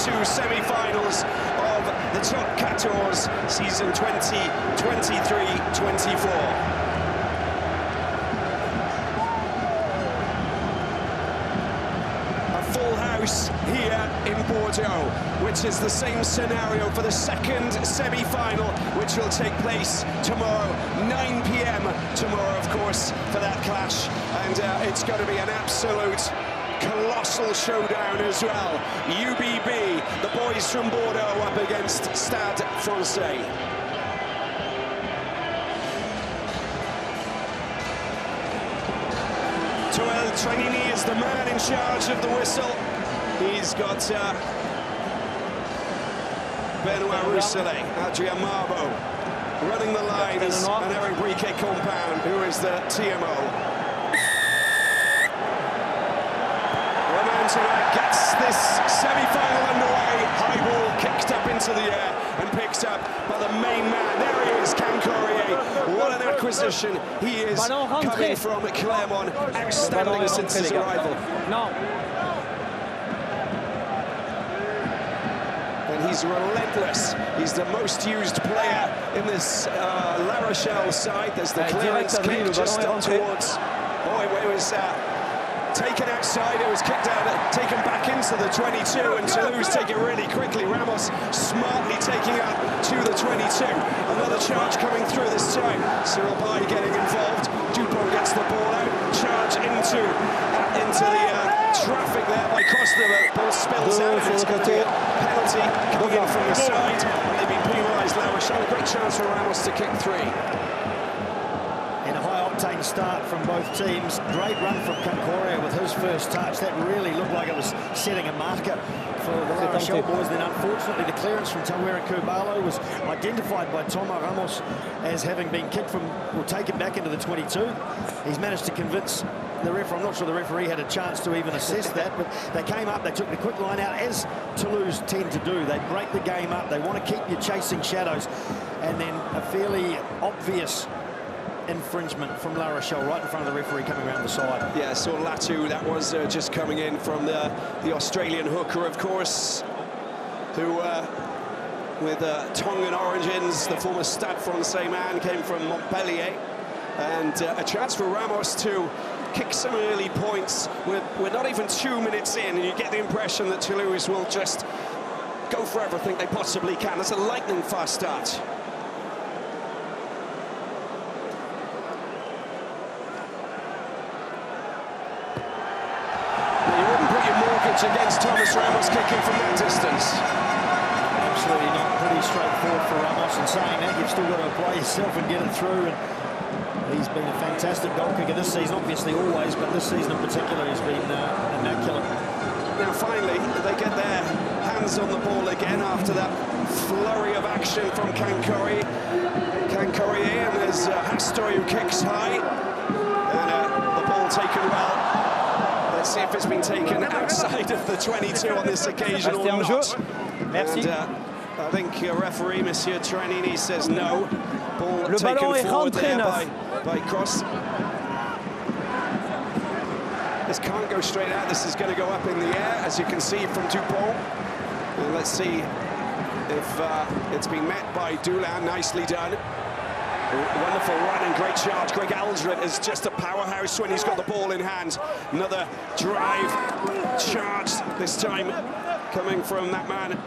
two semi-finals of the Top 14 season 2023-24. Here in Bordeaux, which is the same scenario for the second semi-final, which will take place tomorrow, 9 p.m. tomorrow, of course, for that clash. And it's going to be an absolute colossal showdown as well. UBB, the boys from Bordeaux, up against Stade Francais. Joël Tranini is the man in charge of the whistle. He's got Benoit Rochelle, Adrien Marbo running the lines, and Eric Briquet Compound, who is the TMO. Romain Tamac gets this semi-final underway. High ball kicked up into the air and picked up by the main man. There he is, Cancorier. What an acquisition. He is coming from Clermont. Outstanding since his arrival. And he's relentless. He's the most used player in this La Rochelle side. There's the clearance kick just up towards. Oh, it was taken outside. It was kicked out, taken back into the 22, and Toulouse take it really quickly. Ramos smartly taking up to the 22. Another charge coming through this time. Cyril Bay getting involved. Dupont gets the ball out. Charge into the traffic there by Costa. The ball spills out, and it's going to be a penalty coming in from the side. And they've been penalised. La Rochelle, a great chance for Ramos to kick three. And a high-octane start from both teams. Great run from Cancorier with his first touch. That really looked like it was setting a marker for the La Rochelle boys. Then unfortunately the clearance from Tawera Kurbalo was identified by Thomas Ramos as having been kicked from, or taken back into the 22. He's managed to convince the referee. I'm not sure the referee had a chance to even assess that, but they came up, they took the quick line out, as Toulouse tend to do. They break the game up, they want to keep you chasing shadows, and then a fairly obvious infringement from La Rochelle right in front of the referee coming around the side. Yeah, so Latu, that was just coming in from the Australian hooker, of course, who with Tongan origins, the former Stade Francais man, came from Montpellier, and a chance for Ramos to kick some early points. We're not even 2 minutes in, and you get the impression that Toulouse will just go for everything they possibly can. That's a lightning fast start. Against Thomas Ramos kicking from that distance. Absolutely not. Pretty straightforward for Ramos, and saying that, you've still got to apply yourself and get it through. And he's been a fantastic goal kicker this season, obviously always, but this season in particular he's been immaculate. Now finally they get their hands on the ball again after that flurry of action from Cancorier, and there's Hastori who kicks high, and the ball taken well. Let's see if it's been taken outside of the 22 on this occasion or not. And I think referee, Monsieur Tranini, says no. Ball taken forward there by Cross. This can't go straight out. This is going to go up in the air, as you can see from Dupont. And let's see if it's been met by Toulousain. Nicely done. Wonderful run and great charge. Greg Aldred is just a powerhouse when he's got the ball in hand. Another drive, charge, this time coming from that man.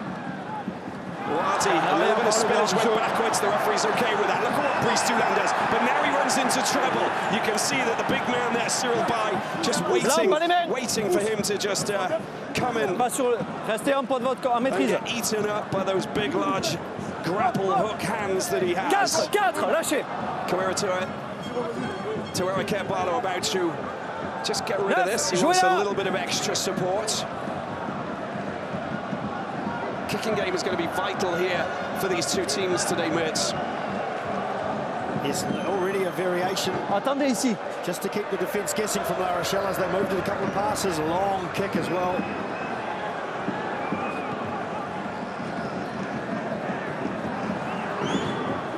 Wati, a little bit of spillage, went backwards. The referee's okay with that. Look at what Brice Toulousain does. But now he runs into trouble. You can see that the big man there, Cyril Bay, just waiting for him to just come in. Get eaten up by those big, large grapple hook hands that he has. Tawera Kurbalo about to just get rid of this. He wants a little bit of extra support. Kicking game is going to be vital here for these two teams today, Mertz. Yes, already a variation. Attendez ici. Just to keep the defence guessing from La Rochelle as they moved to a couple of passes. Long kick as well.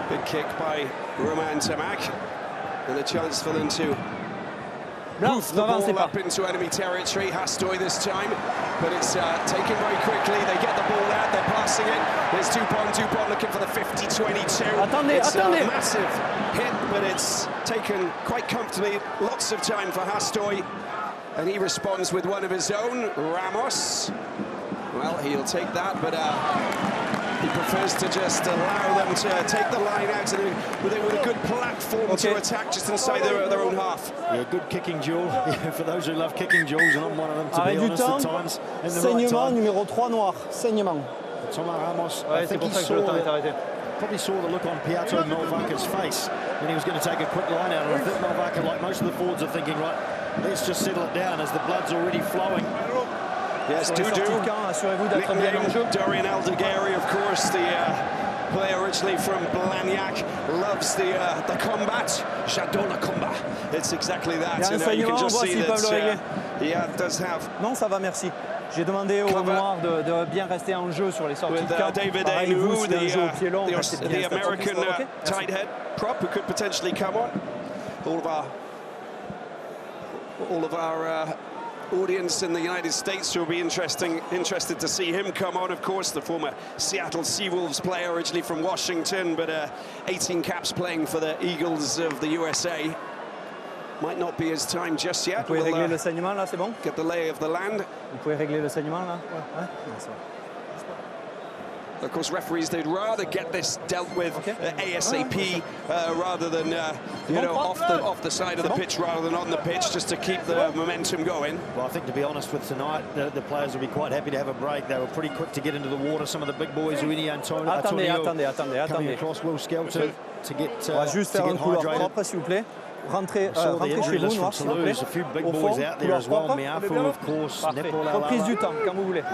Big kick by Romain Tamac. And a chance for them to hoof the ball up into enemy territory. Hastoy this time, but it's taken very quickly. They get the ball out, they're passing it. There's Dupont looking for the 50-22. It's a massive hit, but it's taken quite comfortably. Lots of time for Hastoy, and he responds with one of his own. Ramos, well, he'll take that, but he prefers to just allow them to take the line out with a good platform to attack just inside their own half. Yeah, good kicking duel. For those who love kicking duels, and I'm one of them, to be honest, at times. In the right time. Numéro 3 noir, saignement. Thomas Ramos, I think he probably saw the look on Piato Melvaca's face when he was going to take a quick line out. And I think Melvaca, like most of the forwards, are thinking, right, let's just settle it down as the blood's already flowing. Yes, nicknamed Dorian Aldegheri, of course, the player originally from Blagnac, loves the combat. J'adore le combat. It's exactly that. You can just see that he does have. Non, ça va, merci. J'ai demandé au noir de bien rester en jeu sur les sorties de camp. David Ainu, the American tight head prop, who could potentially come on. All of our audience in the United States will be interested to see him come on. Of course, the former Seattle Seawolves player, originally from Washington, but 18 caps playing for the Eagles of the USA. Might not be his time just yet. Vous pouvez régler le saignement là, c'est bon? Get the lay of the land. Vous pouvez régler le saignement là? Ouais. Non, ça va. Of course, referees, they'd rather get this dealt with ASAP rather than off the side of the pitch rather than on the pitch, just to keep the momentum going. Well, I think, to be honest, with tonight, the players will be quite happy to have a break. They were pretty quick to get into the water. Some of the big boys, Uini and Antonio, coming across Will Skelton to get hydrated. S'il vous plaît. Rentrez chez vous, Noir, s'il vous plaît. A few big boys out there as well. Miafu, of course. Reprise du temps, quand vous voulez.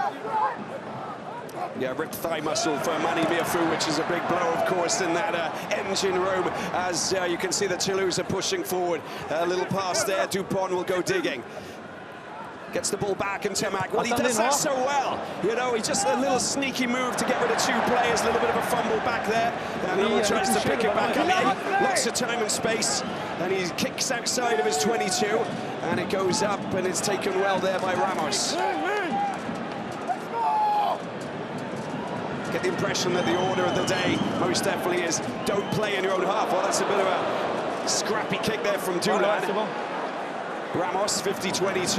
Yeah, ripped thigh muscle for Manny Miafu, which is a big blow, of course, in that engine room. As you can see, the Toulouse are pushing forward. A little pass there, Dupont will go digging. Gets the ball back, and Temac, well, he does that so well. You know, he's just a little sneaky move to get rid of two players, a little bit of a fumble back there. And he tries to pick it back up. Lots of time and space, and he kicks outside of his 22, and it goes up, and it's taken well there by Ramos. Get the impression that the order of the day most definitely is don't play in your own half. Well, that's a bit of a scrappy kick there from Toulouse. Ramos, 50-22.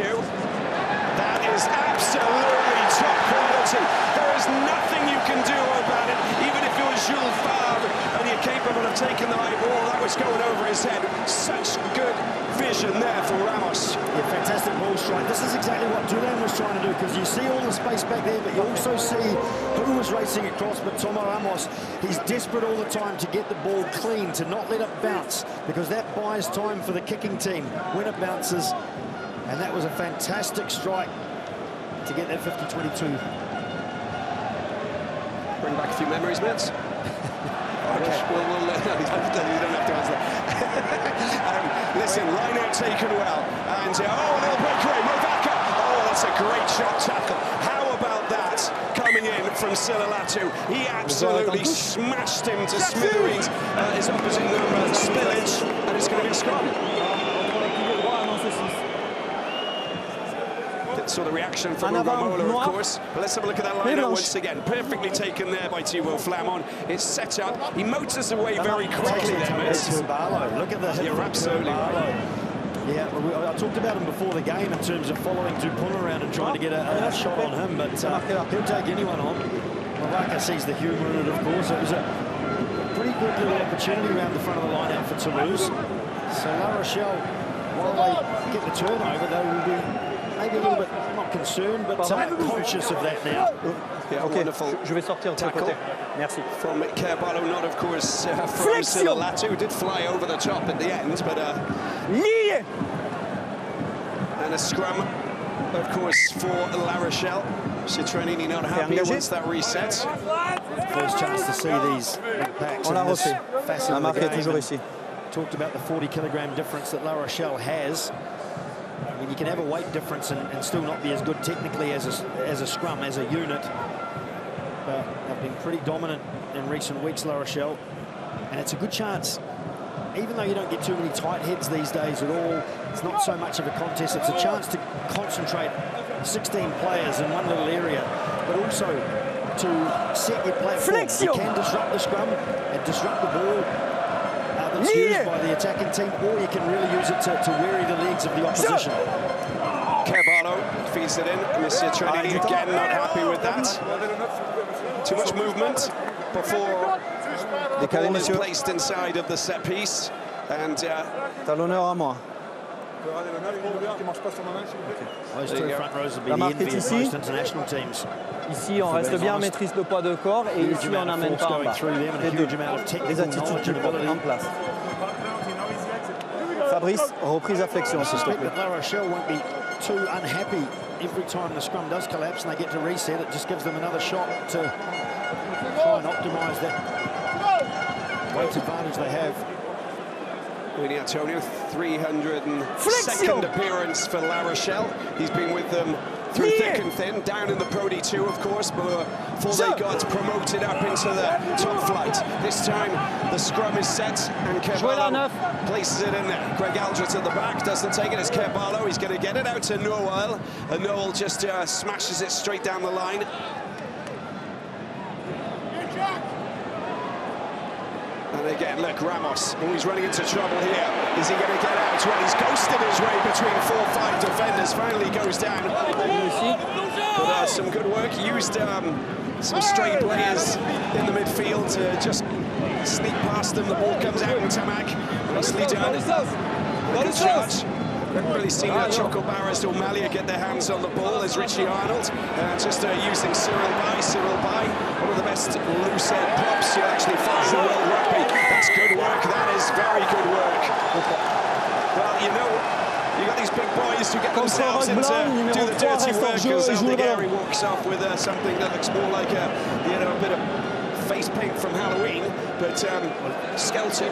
That is absolutely top quality. There is nothing you can do about it. Even if you're Jules Favre and you're capable of taking the high ball, that was going over his head. Such good vision there for Ramos. Yeah, fantastic ball strike. This is exactly what Toulouse was trying to do, because you see all the space back there, but you also see who was racing across. But Thomas Ramos, he's desperate all the time to get the ball clean, to not let it bounce, because that buys time for the kicking team when it bounces. And that was a fantastic strike to get that 50-22. Bring back a few memories, Mitz. Okay, well, you don't have to answer that. Listen, line out taken well. And, a little breakaway, Movaka. Oh, that's a great shot tackle. How about that coming in from Sililatu? He absolutely smashed him to smithereens. His opposite number, Spillage, and it's going to be a scrum. Saw the reaction from Romola, of course. But let's have a look at that line out once again. Perfectly taken there by Thibaut Flamand. It's set up. He motors away very quickly there, Mitz. Look at the hit. You're absolutely right. Yeah, I talked about him before the game in terms of following Dupont around and trying to get a shot on him, but he'll take anyone on. Movaka sees the humour in it, of course. It was a pretty good little opportunity around the front of the line out for Toulouse. So La Rochelle, while they get the turnover, they will be maybe a little bit, not concerned, but conscious of that now. Yeah, wonderful. Je vais sortir de côté. Merci. From Kerballo, not of course from Sililatu, who did fly over the top at the end, but and a scrum, of course, for La Rochelle. Citronini not happy once that resets. First chance to see these big packs in this facet of the game. Talked about the 40-kilogram difference that La Rochelle has. I mean, you can have a weight difference and still not be as good technically as a scrum, as a unit. But they've been pretty dominant in recent weeks, La Rochelle. And it's a good chance even though you don't get too many tight heads these days at all, it's not so much of a contest. It's a chance to concentrate 16 players in one little area, but also to set your platform. You can disrupt the scrum and disrupt the ball that's used by the attacking team, or you can really use it to weary the legs of the opposition. Carvalho feeds it in. Monsieur Trenini again not happy with that. Too much movement before the ball is placed inside of the set piece. And t'as l'honneur à moi. Those two front rows will be the envy of most international teams. Ici, on reste bien, maîtrise le poids de corps, et ici, on n'amène pas en bas. Les attitudes en place. Fabrice, reprise à flexion, s'il te plaît. La Rochelle won't be too unhappy every time the scrum does collapse and they get to reset. It just gives them another shot to try and optimise that weight advantage they have. Winnie Antonio, 302nd appearance for La Rochelle. He's been with them through thick and thin, down in the Pro D2, of course, but before they got promoted up into the top flight. This time, the scrum is set, and Carvalho places it in there. Greg Aldrett at the back, doesn't take it as Carvalho. He's going to get it out to Noel, and Noel just smashes it straight down the line. And again, look, Ramos, always running into trouble here. Is he going to get out? Well, he's ghosted his way between 4-5 defenders. Finally goes down. But some good work. Used some stray players in the midfield to just sneak past them. The ball comes out in Tamak. Nicely done. Good charge. Haven't really seen Choco Barras or Malia get their hands on the ball. There's Richie Arnold just using Cyril Bay, one of the best loose head props you'll actually find in World Rugby. That's good work. That is very good work. Well, you know, you got these big boys who get themselves into do the dirty work as El Nigeri walks off with something that looks more like a bit of face paint from Halloween, but Skelton,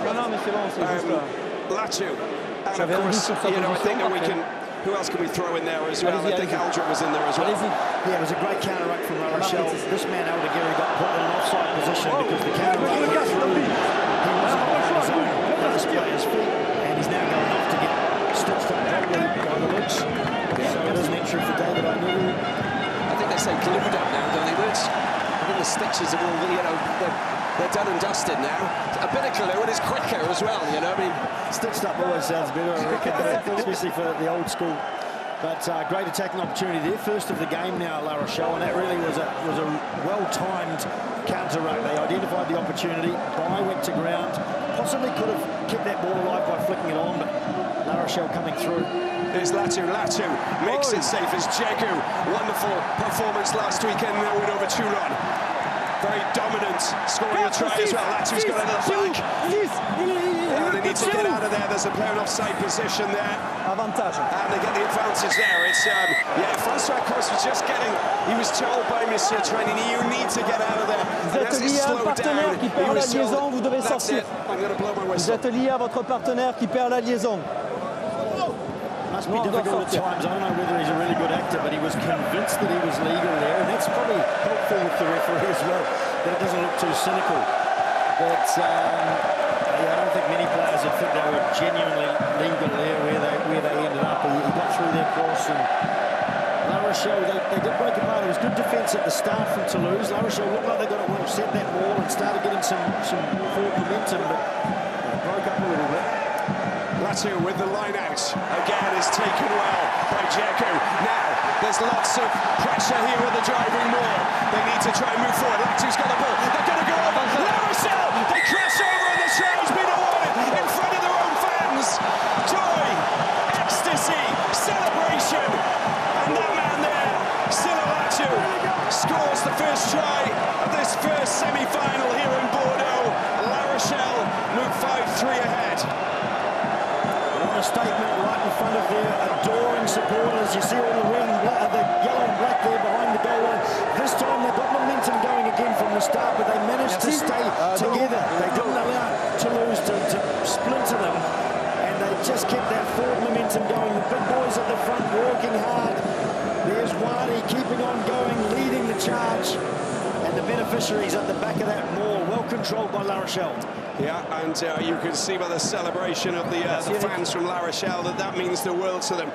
Latu. And of course, you know, I think that we can. Who else can we throw in there as well? I think Aldrin was in there as well. Yeah, it was a great counter-ruck from La Rochelle. This man, El Nigeri, got put in an offside position because the counter-ruck went through. He wasn't on his own last player's feet, and he's now going off to get stitched up properly by the looks. So it is an entry for David O'Neill. I think they say glued up now, don't they, Rich? I think the stitches are all, you know, they're done and dusted now. A bit of glue, and it's quicker as well, you know. I mean, stitched up always sounds better, I reckon, especially for the old school. But great attacking opportunity there. First of the game now, La Rochelle, and that really was a well-timed counter-ruck. They identified the opportunity. Bai went to ground. Possibly could have kept that ball alive by flicking it on, but La Rochelle coming through. There's Latu makes it safe as Jagu. Wonderful performance last weekend. Now win over Toulon. Very dominant, scoring a try as well. Latu's got another back. And they need to get out of there. There's a player in offside position there. Avantage. And they get the advantage there. It's, yeah, Francois, of course, was just getting, he was told by Monsieur Trenini, you need to get out of there. Vous êtes lié à un partenaire qui perd la liaison, vous devez sortir. Vous êtes lié à votre partenaire qui perd la liaison. Must be difficult at times. I don't know whether he's a really good actor, but he was convinced that he was legal there, and that's probably helpful with the referee as well, that it doesn't look too cynical. But yeah, I don't think many players would think they were genuinely legal there where they ended up. He got through their cross, and La Rochelle, they did break apart. It was good defence at the start from Toulouse. La Rochelle looked like they got it well, set that ball and started getting some forward momentum, but it broke up a little bit. Latu with the line out. Again, is taken well by Jagu. Now, there's lots of pressure here with the driving more. They need to try and move forward. Latu's got the ball. They're going to go over. La Rochelle, they crash over and the try has been awarded in front of their own fans. Joy, ecstasy, celebration. And that man there, Latu, scores the first try of this first semi-final here in Bordeaux. La Rochelle move 5-3 ahead. Statement right in front of their adoring supporters. You see all the red and black, the yellow and black there behind the goal line. This time they've got momentum going again from the start, but they managed to stay together. They didn't allow Toulouse to splinter them, and they just kept that forward momentum going. The big boys at the front working hard. There's Wadi keeping on going, leading the charge, and the beneficiary beneficiaries at the back of that maul, well controlled by La Rochelle. Yeah, and you can see by the celebration of the fans from La Rochelle that means the world to them.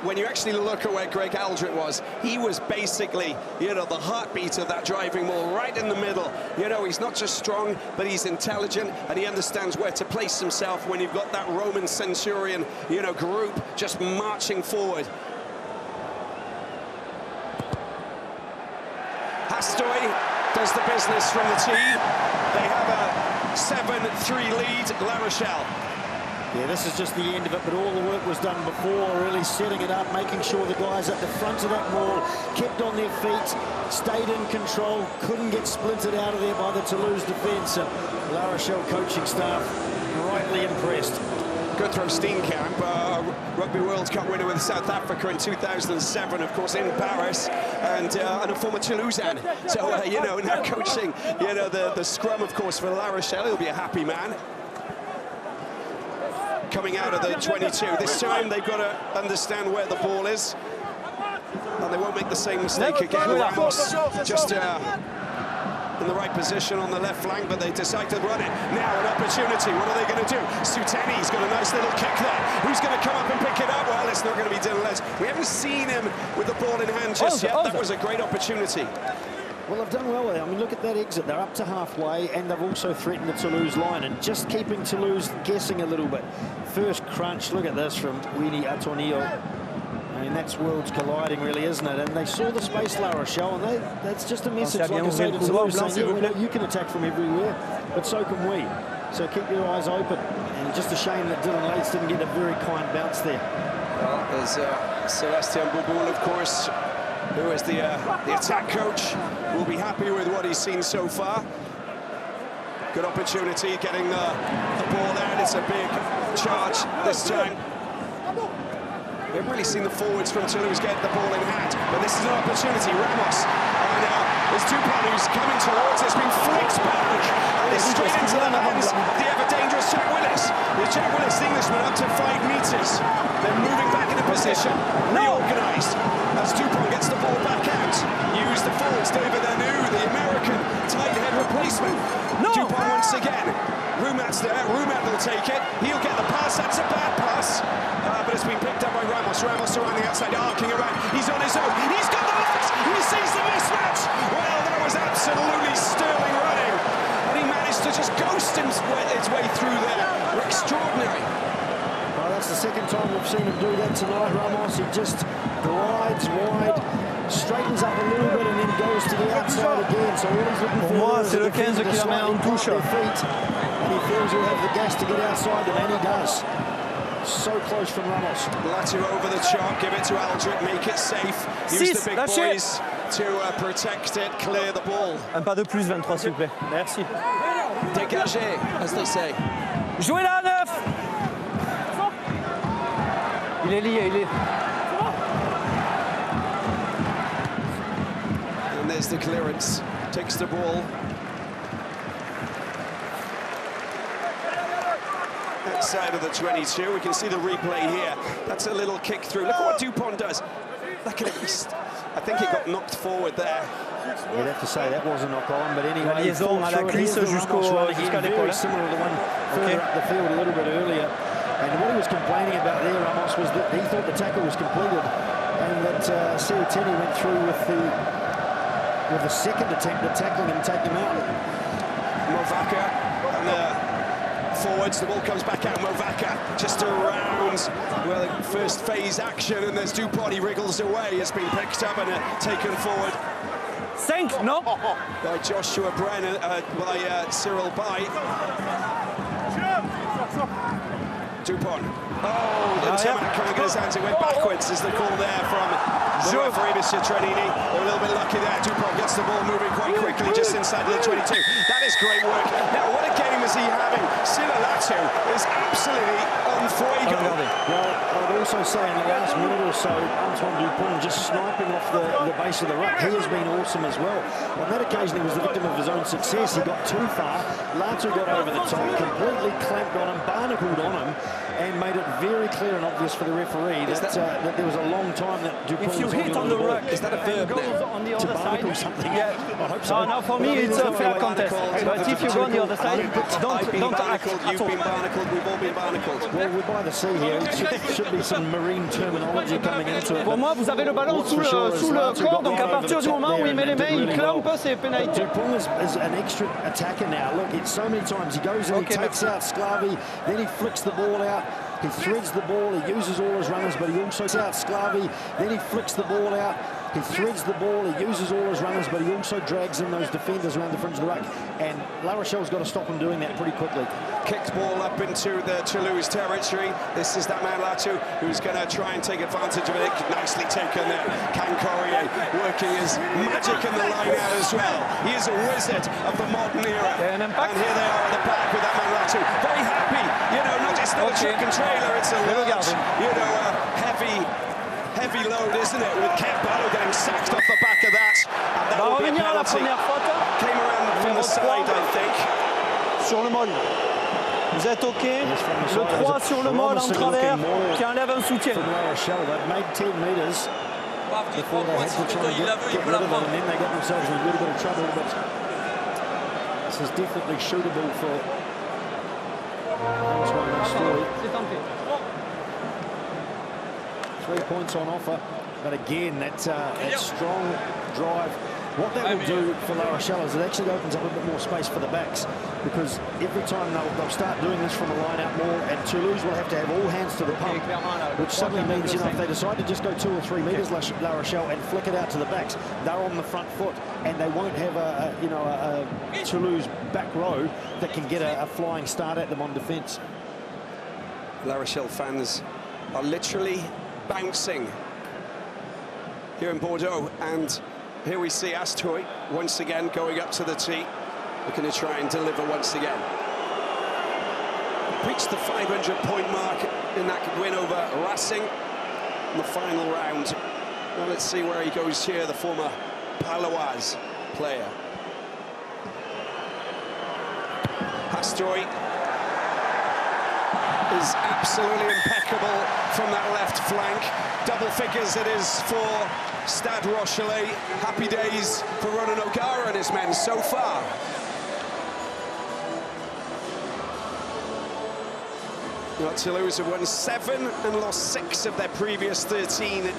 When you actually look at where Greg Aldrich was, he was basically, you know, the heartbeat of that driving maul, right in the middle. You know, he's not just strong, but he's intelligent, and he understands where to place himself when you've got that Roman centurion, you know, group just marching forward. Hastoy does the business from the tee. They have a 7-3 lead, La Rochelle. Yeah, this is just the end of it, but all the work was done before, really setting it up, making sure the guys at the front of that maul kept on their feet, stayed in control, couldn't get splintered out of there by the Toulouse defence. And La Rochelle coaching staff rightly impressed. Good throw, Steenkamp, Rugby World Cup winner with South Africa in 2007, of course, in Paris, and a former Toulousain. So, you know, now coaching, you know, the scrum, of course, for La Rochelle. He'll be a happy man. Coming out of the 22. This time they've got to understand where the ball is, and they won't make the same mistake again. Ramos just in the right position on the left flank, but they decide to run it. Now an opportunity. What are they going to do? Suteni's got a nice little kick there. Who's going to come up and pick it up? Well, it's not going to be Dylan Les. We haven't seen him with the ball in hand just yet. That was a great opportunity. Well, they've done well with it. I mean, look at that exit. They're up to halfway, and they've also threatened the Toulouse line, and just keeping Toulouse guessing a little bit. First crunch, look at this from Winnie Atonio. I mean, that's worlds colliding, really, isn't it? And they saw the space, La Rochelle, and that's just a message, like I say, to Toulouse, saying, yeah, we know you can attack from everywhere, but so can we. So keep your eyes open. And just a shame that Dylan Lates didn't get a very kind bounce there. Well, there's Sébastien Bouboul, of course, who is the attack coach, will be happy with what he's seen so far. Good opportunity getting the ball out. It's a big charge this time. We haven't really seen the forwards from Toulouse get the ball in hand, but this is an opportunity. Ramos, and there's Dupont who's coming towards. It's been flicked back, and it's straight into the hands of the ever-dangerous Jack Willis. There's Jack Willis, the Englishman, up to 5 metres. They're moving back into position, reorganised, as Dupont gets the ball back out. Use the forwards, David Anu, the American tight head replacement. Dupont once again. Roumat's there, Roumat will take it. He'll get the pass, that's a bad pass. But it's been picked up by Ramos. Ramos around the outside, arcing around. He's on his own. He's got the legs. He sees the mismatch. Well, that was absolutely sterling running. And he managed to just ghost his way through there. Extraordinary. Well, that's the second time we've seen him do that tonight, Ramos. He just glides wide, straightens up a little bit, and then goes to the outside again. So all he's looking for is the defender to slightly plant their feet. And he feels he'll have the gas to get outside them, and he does. So close from Ramos. Latu over the chop, give it to Aldrich, make it safe. Use the big boys to protect it, clear the ball. Un pas de plus, 23, s'il vous plaît. Merci. Dégagé, as they say. Jouez là, 9. Il est lié, il est... And there's the clearance, takes the ball. Outside of the 22, we can see the replay here. That's a little kick through. Look at what Dupont does. Look at it. I think he got knocked forward there. You'd have to say that was a knock on, but anyway, la liaison à la glisse jusqu'à l'épaule. Similar to the one further up the field a little bit earlier. And what he was complaining about there, Ramos, was that he thought the tackle was completed, and that Serutini went through with the second attempt at tackling him and take him out. Movaka and the forwards, the ball comes back out. Movaka just around, well, first phase action, and there's Dupont, he wriggles away. It's been picked up and taken forward. 5, no? By Joshua Brennan, by Cyril Bay. Dupont. Oh, the Timac can't get his hands. It went backwards, is the call there from the referee, Mr. Trenini. They're a little bit lucky there. Dupont gets the ball moving quite quickly just inside of the 22. That is great work. Now, what a game is he having? Latu is absolutely on fuego. Well, I'd also say in the last minute or so, Antoine Dupont just sniping off the base of the ruck. He has been awesome as well. On that occasion, he was the victim of his own success. He got too far. Latu got over the top, completely clamped on him, barnacled on him, and made it very clear and obvious for the referee that there was a long time that Dupont if you was hit on the ruck, is that a verb on the other side or something? Yeah. I hope so. No, for me it's a fair contest. But if you go on the other side, don't act. You've been barnacled, we've all been barnacled. Well, we're by the sea here. It should be some marine terminology coming into it. Pour moi, vous avez le ballon sous le corps, donc à partir du moment où il met les mains, il clampe, c'est pénalité. Dupont is an extra attacker now. Look, it's so many times he goes in, he takes out Sclavi, then he flicks the ball out. He threads the ball, he uses all his runners, but he also takes out Sclavi, then he flicks the ball out, he threads the ball, he uses all his runners, but he also drags in those defenders around the fringe of the ruck. And La Rochelle's got to stop him doing that pretty quickly. Kicked ball up into the Toulouse territory. This is that man Latu who's going to try and take advantage of it. Nicely taken there. Cancorier working his magic in the line out as well. He is a wizard of the modern era. And here they are at the back with that man Latu. Very happy, you know, it's not a truck and trailer, it's a large, you know, heavy load, isn't it? With Campbell getting sacked off the back of that. And that will be a penalty. Came around from the side, I think. Sur le molle. Vous êtes OK. Le 3 sur le molle en travers qui enlève un soutien. They've made 10 metres before they had to try and get rid of them, and then they got themselves in a little bit of trouble. But this is definitely shootable for Story. 3 points on offer, but again, that strong drive. What that will do for La Rochelle is it actually opens up a bit more space for the backs, because every time they'll start doing this from the line out more, and Toulouse will have to have all hands to the pump, which suddenly means, you know, if they decide to just go 2 or 3 metres, La Rochelle, and flick it out to the backs, they're on the front foot, and they won't have a Toulouse back row that can get a flying start at them on defence. La Rochelle fans are literally bouncing here in Bordeaux, and here we see Astroy once again going up to the tee, looking to try and deliver once again. Reached the 500-point mark in that win over Racing in the final round. Now let's see where he goes here, the former Paloise player. Astroy is absolutely impeccable from that left flank. Double figures it is for Stade Rochelais. Happy days for Ronan O'Gara and his men so far. Well, Toulouse have won 7 and lost 6 of their previous 13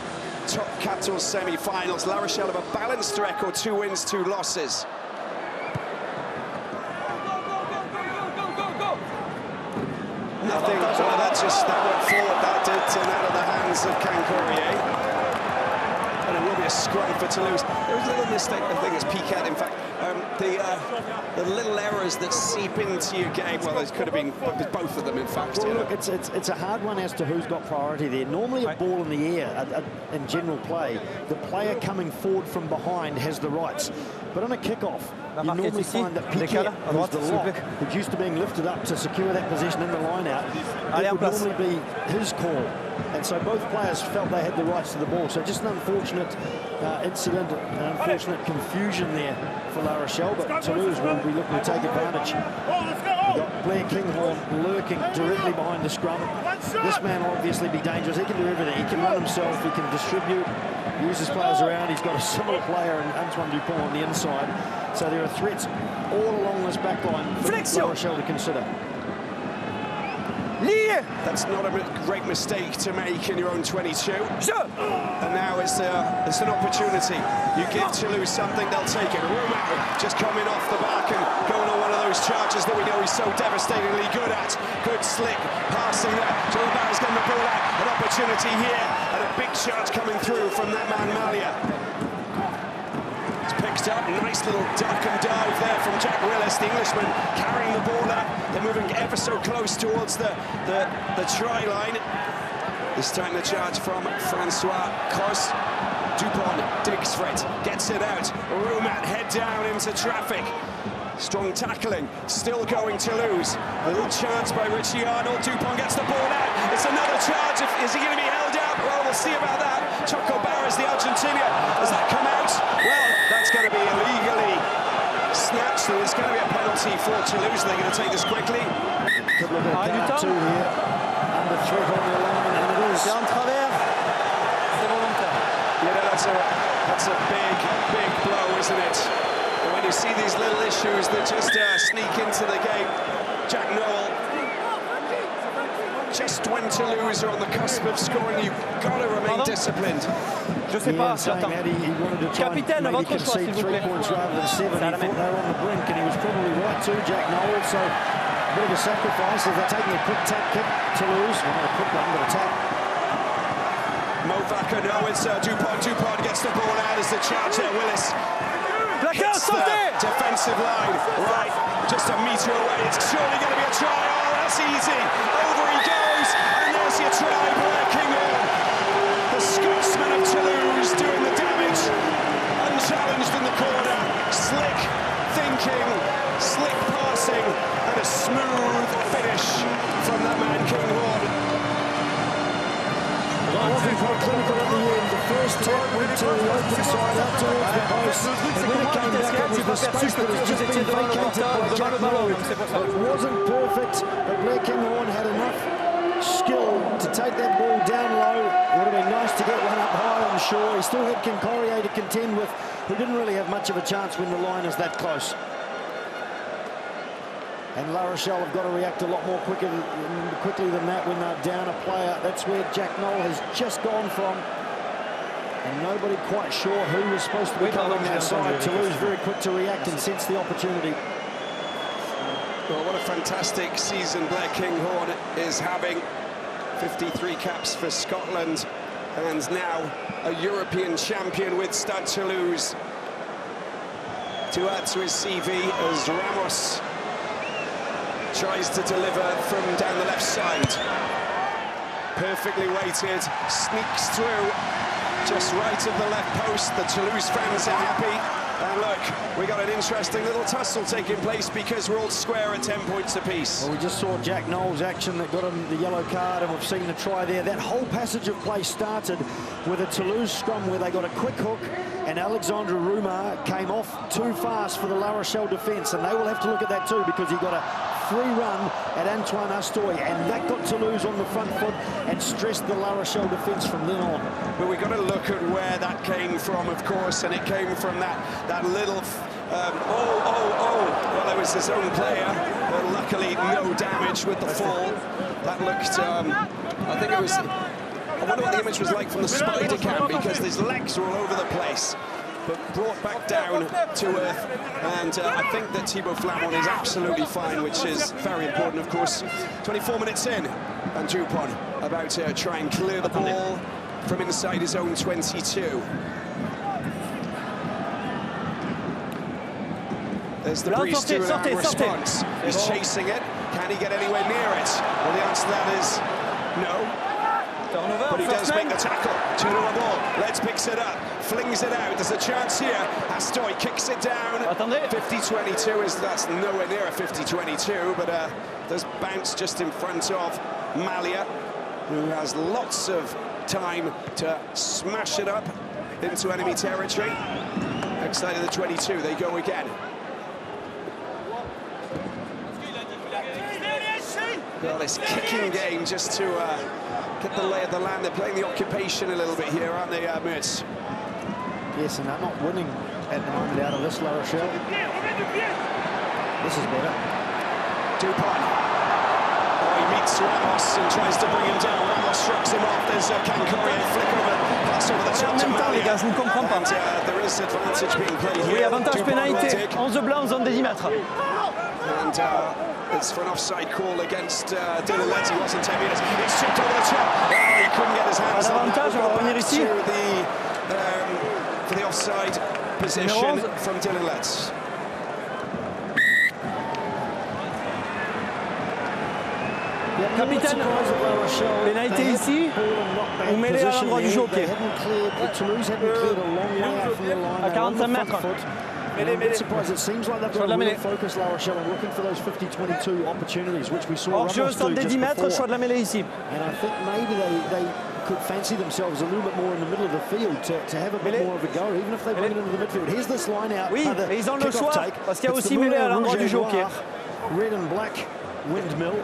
top 14 semi-finals. La Rochelle have a balanced record, 2 wins, 2 losses. Nothing, well, that went forward, that did, and out of the hands of Cancorier. And it will be a scrum for Toulouse. There was a little mistake, I think it's Piquet, in fact. The little errors that seep into your game, well, there could have been both of them, in fact. Well, look, it's a hard one as to who's got priority there. Normally a ball in the air, in general play, the player coming forward from behind has the rights. But on a kick-off, you normally find that Piquet, who's the lock, who's used to being lifted up to secure that position in the line-out, it would normally be his call. And so both players felt they had the rights to the ball. So just an unfortunate incident, an unfortunate confusion there for La Rochelle, but Toulouse will be looking to take advantage. You've got Blair Kinghorn lurking directly behind the scrum. This man will obviously be dangerous. He can do everything. He can run himself, he can distribute, use his players around. He's got a similar player in Antoine Dupont on the inside. So there are threats all along this back line for La Rochelle to consider. That's not a great mistake to make in your own 22. And now it's an opportunity. You give Toulouse something, they'll take it. Romain just coming off the back and going on one of those charges that we know he's so devastatingly good at. Good slick passing there. Romain's getting the ball out. An opportunity here, and a big charge coming through from that man Malia. Picked up, nice little duck and dive there from Jack Willis, the Englishman, carrying the ball up. They're moving ever so close towards the try line. This time the charge from Francois Cos. Dupont digs for it, gets it out. Roumat head down into traffic. Strong tackling, still going Toulouse. A little chance by Richie Arnold. Dupont gets the ball out. It's another charge. Is he going to be held out? Well, we'll see about that. Choco Barras, the Argentinian. Does that come out? Well, that's going to be illegally snatched. So there's going to be a penalty for Toulouse. They're going to take this quickly. Good look at a count 2 here. under threat on their line, and it is. C'est un travers. C'est volontaire. You know, that's a big blow, isn't it? And when you see these little issues that just sneak into the game, Jack Nowell, just when Toulouse are on the cusp of scoring, you've got to remain disciplined. Je sais pas, j'attends. Capitaine, votre choix, s'il vous plaît. Points rather than 7. He thought they were on the brink, and he was probably right too, Jack Nowell. So a bit of a sacrifice as they're taking a quick tap kick. Toulouse, well, not a quick one, but a tap. Mo Vaca, no, it's Dupont gets the ball out as the charge there. Willis hits the defensive line. Right, just a metre away. It's surely going to be a try. Oh, that's easy. Over he goes, and there's your try. Blair Kinghorn, the Scotsman of Toulouse, doing the damage. Unchallenged in the corner. Slick thinking, slick passing, and a smooth finish from that man Kinghorn. Wasn't quite clinical at the end. The first tap went to the open side out towards the post, and when it came back, it was the space that has just been vacated by Jack Nowell. It wasn't perfect, but Blair Kinghorn had enough skill to take that ball down low. It would have been nice to get one up high on shore. He still had Kincorrier to contend with, who didn't really have much of a chance when the line is that close. And La Rochelle have got to react a lot more quickly than that when they're down a player. That's where Jack Nowell has just gone from. And nobody quite sure who was supposed to be covering that side. Toulouse very quick to react and sense the opportunity. Well, what a fantastic season Blair Kinghorn is having. 53 caps for Scotland, and now a European champion with Stade Toulouse to add to his CV as Ramos tries to deliver from down the left side. Perfectly weighted, sneaks through just right of the left post. The Toulouse fans are happy. And look, we got an interesting little tussle taking place because we're all square at 10 points apiece. Well, we just saw Jack Nowell's action that got him the yellow card, and we've seen the try there. That whole passage of play started with a Toulouse scrum where they got a quick hook, and Alexandre Roumar came off too fast for the La Rochelle defence, and they will have to look at that too because he got a free run at Antoine Astoy, and that got Toulouse on the front foot and stressed the La Rochelle defence from then on. But we've got to look at where that came from, of course, and it came from that little well, it was his own player, but luckily no damage with the fall. That looked I think it was, I wonder what the image was like from the spider cam, because his legs were all over the place, but brought back down to earth. And I think that Thibaut Flamand is absolutely fine, which is very important, of course. 24 minutes in, and Dupont about to try and clear the ball from inside his own 22. There's the breeze to that response. He's chasing it. Can he get anywhere near it? Well, the answer to that is no. But he does make the tackle. Turn on the ball. Let's picks it up. Flings it out. There's a chance here. Astoy kicks it down. 50-22 is, that's nowhere near a 50-22, but does bounce just in front of Malia, who has lots of time to smash it up into enemy territory. Outside of the 22, they go again. Well, this kicking game just to get the lay of the land. They're playing the occupation a little bit here, aren't they, Mertz? Yes, and they're not winning at the moment out of this, La Rochelle. This is better. Dupont. Oh, he meets Ramos and tries to bring him down. Ramos shrugs him off. There's a Kincorrier flick over, pass over the top to Malia. Je ne comprends pas. And there is advantage being played here. Oui, avantage pénalité. 11 blancs, zone des 10 mètres. And it's for an offside call against Dylan Letts. He wasn't 10 metres. It's chipped over the top. Oh, he couldn't get his hands on it. For the offside position from Dylan Letts. Capitaine, pénalité ici, on met les à l'endroit du jeu au pied. À 45 mètres. It seems like they've got to really focus La Rochelle on looking for those 50-22 opportunities, which we saw Ramos do just before. And I think maybe they could fancy themselves a little bit more in the middle of the field to have a bit more of a go, even if they bring it into the midfield. Here's this line out. Oui, mais ils ont le choix, parce qu'il y a aussi mêlé à l'endroit du jeu au pied. Red and black windmill.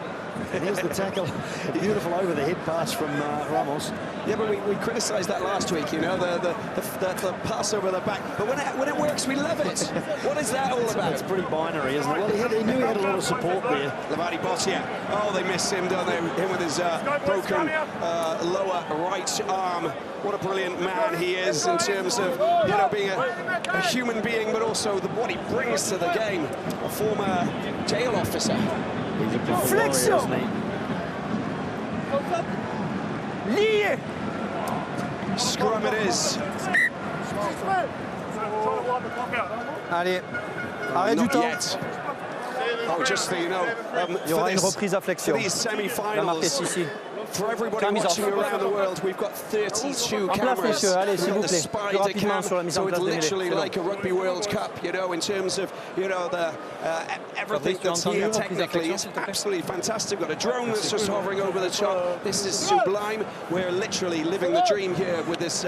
And here's the tackle. Beautiful over-the-head pass from Ramos. Yeah, but we criticised that last week, you know, the pass over the back. But when it works, we love it. What is that all about? It's pretty binary, isn't it? Well, he knew he had a lot of support there. Lavati Bottia. Oh, they miss him, don't they? Him with his broken lower right arm. What a brilliant man he is in terms of, you know, being a human being, but also what he brings to the game. A former jail officer. He's a good warrior, isn't he? Lié. Scrum it is. Allez, arrêt du temps. Yet. Oh, just so you know, Il y aura une reprise à flexion. for these La marque est semi-finals, ici. for everybody Mise watching off. around the world, we've got 32 En plein cameras. flécheux, allez, s'il We've vous got the plaît. Plus Spider rapidement cam, sur la mise en so it's place des mêlées. literally C'est bon. like a Rugby World Cup, you know, in terms of, you know, the everything that's here technically. It's absolutely fantastic. We've got a drone that's just hovering over the top. This is sublime. We're literally living the dream here with this,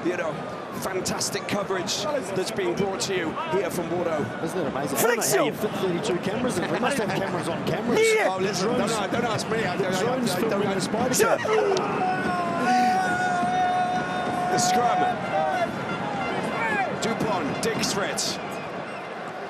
you know, fantastic coverage that's being brought to you here from Bordeaux. Isn't it amazing? I don't know how you fit 32 cameras in. We must have cameras on cameras. Oh, listen, don't ask me. Drones filming the spider cam. The scrum. Dupont digs for it.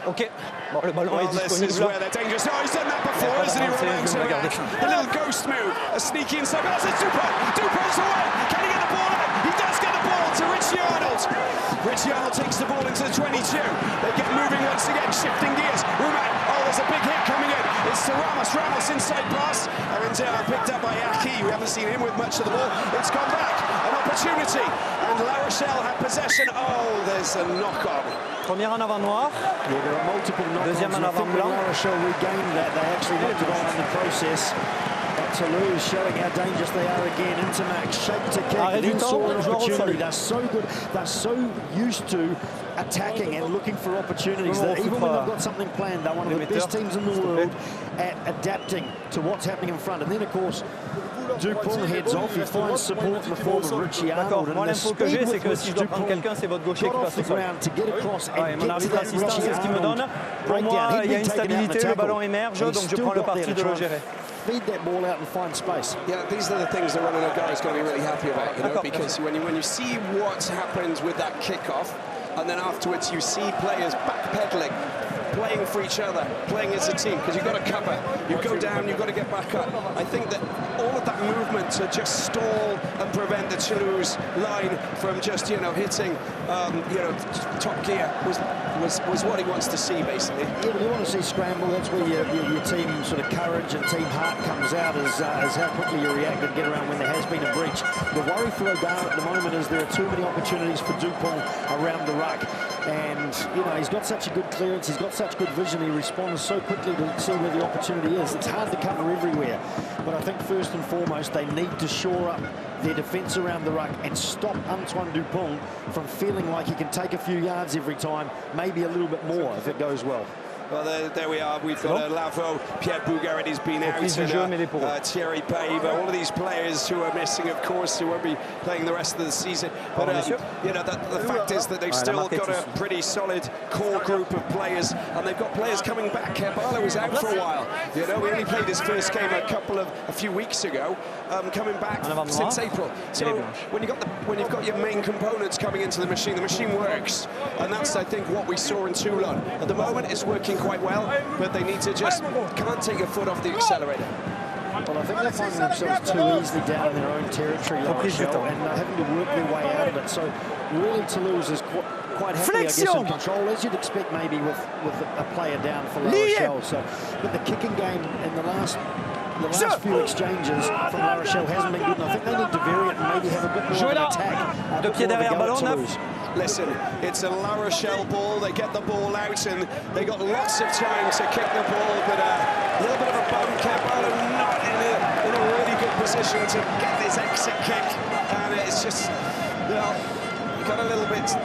Ok. Bon, le ballon est This is disponible. where they're dangerous. Oh, he's done that before, hasn't he? Romain Tarac. A little ghost move. A sneaky inside. Oh, it's Dupont. Dupont's away. Can he get the ball out? He does get the ball to Richie Arnold. Richie Arnold takes the ball into the 22. They get moving once again, shifting gears. Romain. Oh, there's a big hit coming in. It's to Ramos. Ramos inside pass. And picked up by Aki. We haven't seen him with much of the ball. It's gone back. An opportunity. And La Rochelle have possession. Oh, there's a knock-on. Première en avant noir. Yeah, there are multiple knock-ons. Deuxième en I avant think when blanc. La Rochelle regained that, they actually knocked it on in the process. But Toulouse showing how dangerous they are again. Intermax, shape to kick, Arrêt du then temps, saw an le joueur opportunity. au sol. They're so good, they're so used to attacking and looking for opportunities Joueur that au even foot, when they've got something planned, they're one of the best teams in the world at adapting to what's happening in front. And then, of course, Dupont heads off, he finds support in the form of Richie Arnold. Moi, l'info que j'ai, c'est que si je dois prendre quelqu'un, c'est votre gaucher qui passe au sol. Ouais, mon arbitre assistant, c'est ce qu'il me donne. Pour moi, il y a une stabilité, le ballon émerge, donc je prends le parti de le gérer. Feed that ball out and find space. Yeah, these are the things that running a guy is going to be really happy about, you know, because when you see what happens with that kickoff, and then afterwards you see players backpedaling, playing for each other, playing as a team, because you've got to cover, you go down, you've got to get back up. I think that all of that movement to just stall and prevent the Toulouse line from just, you know, hitting, you know, top gear was what he wants to see, basically. Yeah, but you want to see scramble. That's where your team sort of courage and team heart comes out, is how quickly you react and get around when there has been a breach. The worry for O'Dara at the moment is there are too many opportunities for Dupont around the ruck. And, you know, he's got such a good clearance, he's got such good vision, he responds so quickly to see where the opportunity is. It's hard to cover everywhere. But I think first and foremost, they need to shore up their defence around the ruck and stop Antoine Dupont from feeling like he can take a few yards every time, maybe a little bit more if it goes well. Well, there we are. We've got Lavo, Pierre Bougaret has been out, and Thierry Paiva, all of these players who are missing, of course, who won't be playing the rest of the season. But, you know, the fact is that they've still got a pretty solid core group of players, and they've got players coming back. Kerbala was out for a while. You know, we only played his first game a few weeks ago, coming back since April. So when you've got your main components coming into the machine works, and that's, I think, what we saw in Toulon. At the moment, it's working quite well, but they need to can't take a foot off the accelerator. Well, I think they're finding themselves too easily down in their own territory, La Rochelle, and they're having to work their way out of it. So really Toulouse is quite happy, I guess, in control, as you'd expect maybe with a player down for La Rochelle. So, but the kicking game in the last few exchanges from La Rochelle hasn't been good, and I think they need to vary it and maybe have a bit more of an attack. Deux pieds derrière, ballon neuf. Listen, it's a La Rochelle ball. They get the ball out, and they got lots of time to kick the ball, but a little bit of a bump. Kerbala not in a really good position to get this exit kick, and it's just, you know, got a little bit.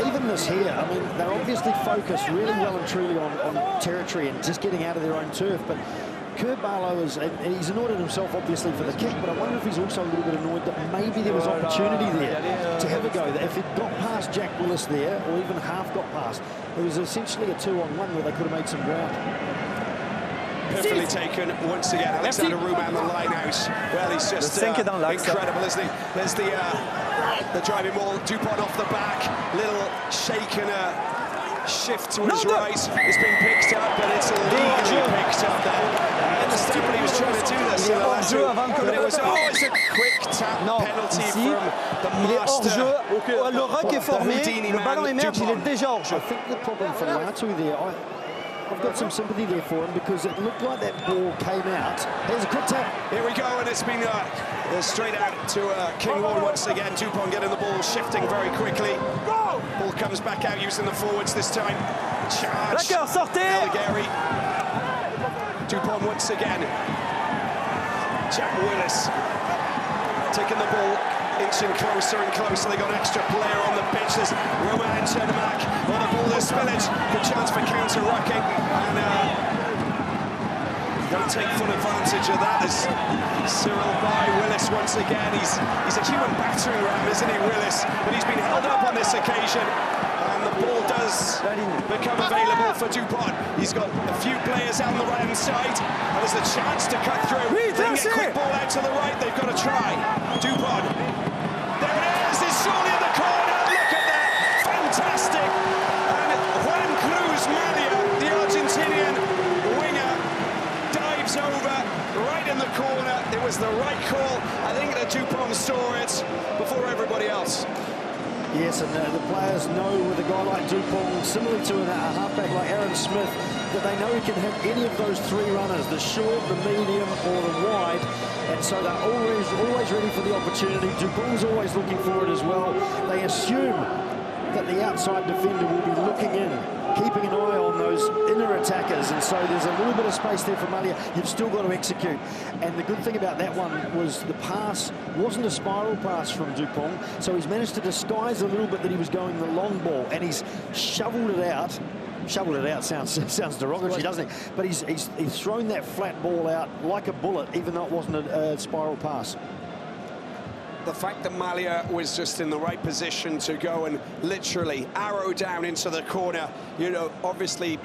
Even this here, I mean, they're obviously focused really well and truly on territory and just getting out of their own turf, but Kerbala and he's annoyed at himself, obviously, for the kick, but I wonder if he's also a little bit annoyed that maybe there was opportunity there to have a go. That if it got past Jack Willis there, or even half got past, it was essentially a 2-on-1 where they could have made some ground. perfectly taken once again. Alexander Rouman, the line out. Well, he's just incredible, isn't he? There's the driving ball. Dupont off the back. Little shake and a shift to his right. It's been picked up, but it's illegally picked up there. I understand what he was trying to do there. But it was always a quick tap penalty from the master. Le ruck est formé, le ballon émerge, il est déjà hors jeu. I think the problem for Latu there, I've got some sympathy there for him because it looked like that ball came out. Here's a quick tap. Here we go, and it's been straight out to Kinghorn once again. Dupont getting the ball, shifting very quickly. Ball comes back out using the forwards this time. Charge. Alligari. Dupont once again. Jack Willis taking the ball, inching closer and closer. They got an extra player on the pitch. There's Roman Chermak on the ball. There's spillage. Good chance for counter-rucking. And going to take full advantage of that as Cyril by Willis once again. He's a human battering ram, isn't he, Willis? But he's been held up on this occasion. And the ball does become available for Dupont. He's got a few players out on the right-hand side. And there's a chance to cut through. They can get quick ball out to the right. They've got to try. Dupont. There it is. It's surely in the corner. Look at that. Fantastic. And Juan Cruz Malia, the Argentinian winger, dives over right in the corner. It was the right call. I think that Dupont saw it before everybody else. Yes, and the players know with a guy like Dupont, similar to a halfback like Aaron Smith, that they know he can hit any of those three runners, the short, the medium, or the wide, and so they're always ready for the opportunity. Dupont's always looking for it as well. They assume that the outside defender will be looking in, keeping an eye on those inner attackers, and so there's a little bit of space there for Malia. You've still got to execute. And the good thing about that one was the pass wasn't a spiral pass from Dupont, so he's managed to disguise a little bit that he was going the long ball, and he's shoveled it out. Shoveled it out sounds derogatory, doesn't it? But he's thrown that flat ball out like a bullet, even though it wasn't a spiral pass. The fact that Malia was just in the right position to go and literally arrow down into the corner, you know, obviously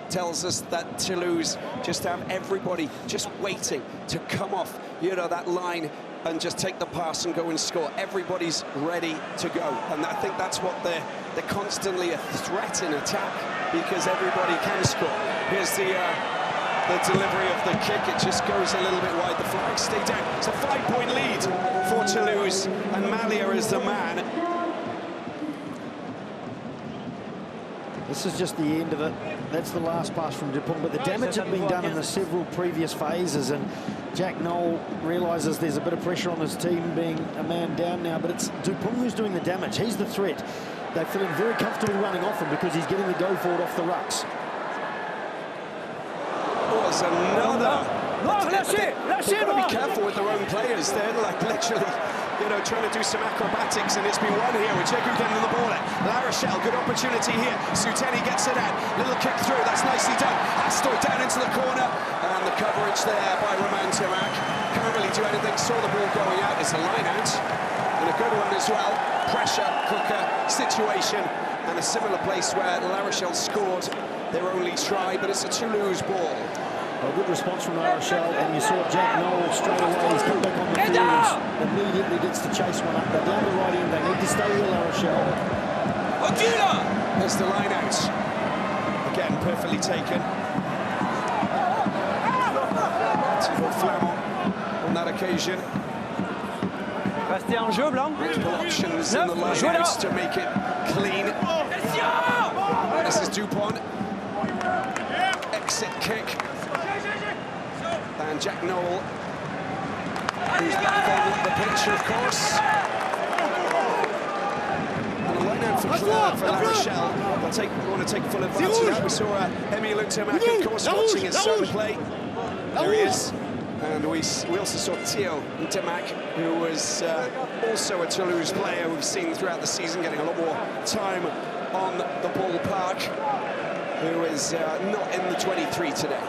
tells us that Toulouse just have everybody just waiting to come off, you know, that line and just take the pass and go and score. Everybody's ready to go, and I think that's what they're constantly a threat in attack, because everybody can score. Here's the delivery of the kick. It just goes a little bit wide. The flag stay down. It's a 5-point lead for Toulouse, and Malia is the man. This is just the end of it. That's the last pass from Dupont, but the damage had been done in the several previous phases, and Jack Noel realises there's a bit of pressure on his team being a man down now, but it's Dupont who's doing the damage. He's the threat. They're feeling very comfortable running off him because he's getting the go forward off the rucks. Was another. They've got to be careful with their own players. They're like literally, you know, trying to do some acrobatics, and it's been one here with Jeku getting the ball. La Rochelle, good opportunity here. Suteni gets it out. Little kick through. That's nicely done. Astor down into the corner, and the coverage there by Roman Chermak. Can't really do anything. Saw the ball going out. It's a line out, and a good one as well. Pressure cooker situation, and a similar place where La Rochelle scored their only try, but it's a Toulouse ball. A good response from La Rochelle, and you saw Jack Noel straight away. He's come back on the field and immediately gets to chase one up. They're down the right end. They need to stay with La Rochelle. There's the line out. Again, perfectly taken. Thibaut Flamand on that occasion. Restez en jeu, Blanc. Multiple options in the line out to make it clean. This is Dupont. Exit kick. And Jack Noel, who's back on the pitch, of course. And a line out for La Rochelle. They'll want to take full advantage of that. We saw Emile Ntamack, of course, watching his son play. There he is. And we also saw Theo Ntamack, who was also a Toulouse player we've seen throughout the season, getting a lot more time on the ballpark, who is not in the 23 today.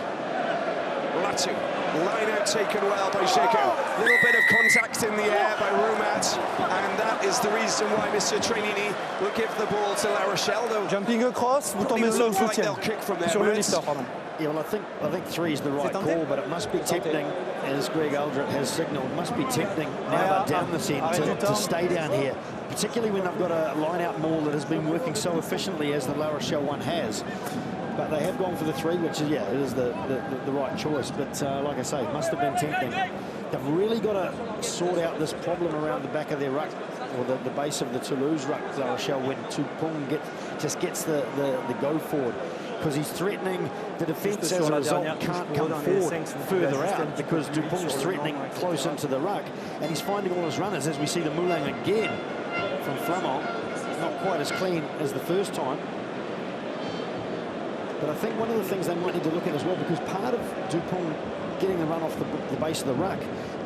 Latu, line out taken well by Jeku. Little bit of contact in the air by Roumat, and that is the reason why Mr. Trenini will give the ball to La Rochelle. Jumping across, vous tombez sur le soutien. Sur le lifter, pardon. Yeah, well, I think 3 is the right call, but it must be tempting, as Greg Aldred has signalled, it must be tempting now they're down this end to stay down here, particularly when they've got a line-out maul that has been working so efficiently as the La Rochelle one has. But they have gone for the 3, which is, yeah, it is the right choice. But like I say, it must have been tempting. They've really got to sort out this problem around the back of their ruck, or the base of the Toulouse ruck, La Rochelle, when Dupont just gets the go forward. Because he's threatening the defence as a result, can't come forward further out because Dupont's threatening close into the ruck, and he's finding all his runners, as we see the Moulin again from Flamand. Not quite as clean as the first time. But I think one of the things they might need to look at as well, because part of Dupont getting the run off the base of the ruck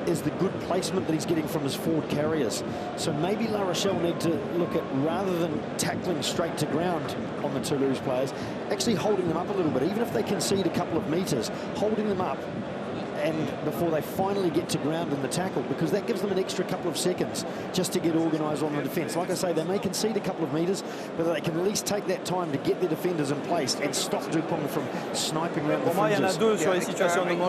is the good placement that he's getting from his forward carriers. So maybe La Rochelle need to look at, rather than tackling straight to ground on the Toulouse players, actually holding them up a little bit, even if they concede a couple of metres, holding them up and before they finally get to ground in the tackle, because that gives them an extra couple of seconds just to get organised on the defence. Like I say, they may concede a couple of metres, but they can at least take that time to get their defenders in place and stop Dupont from sniping around the fringes. He doesn't need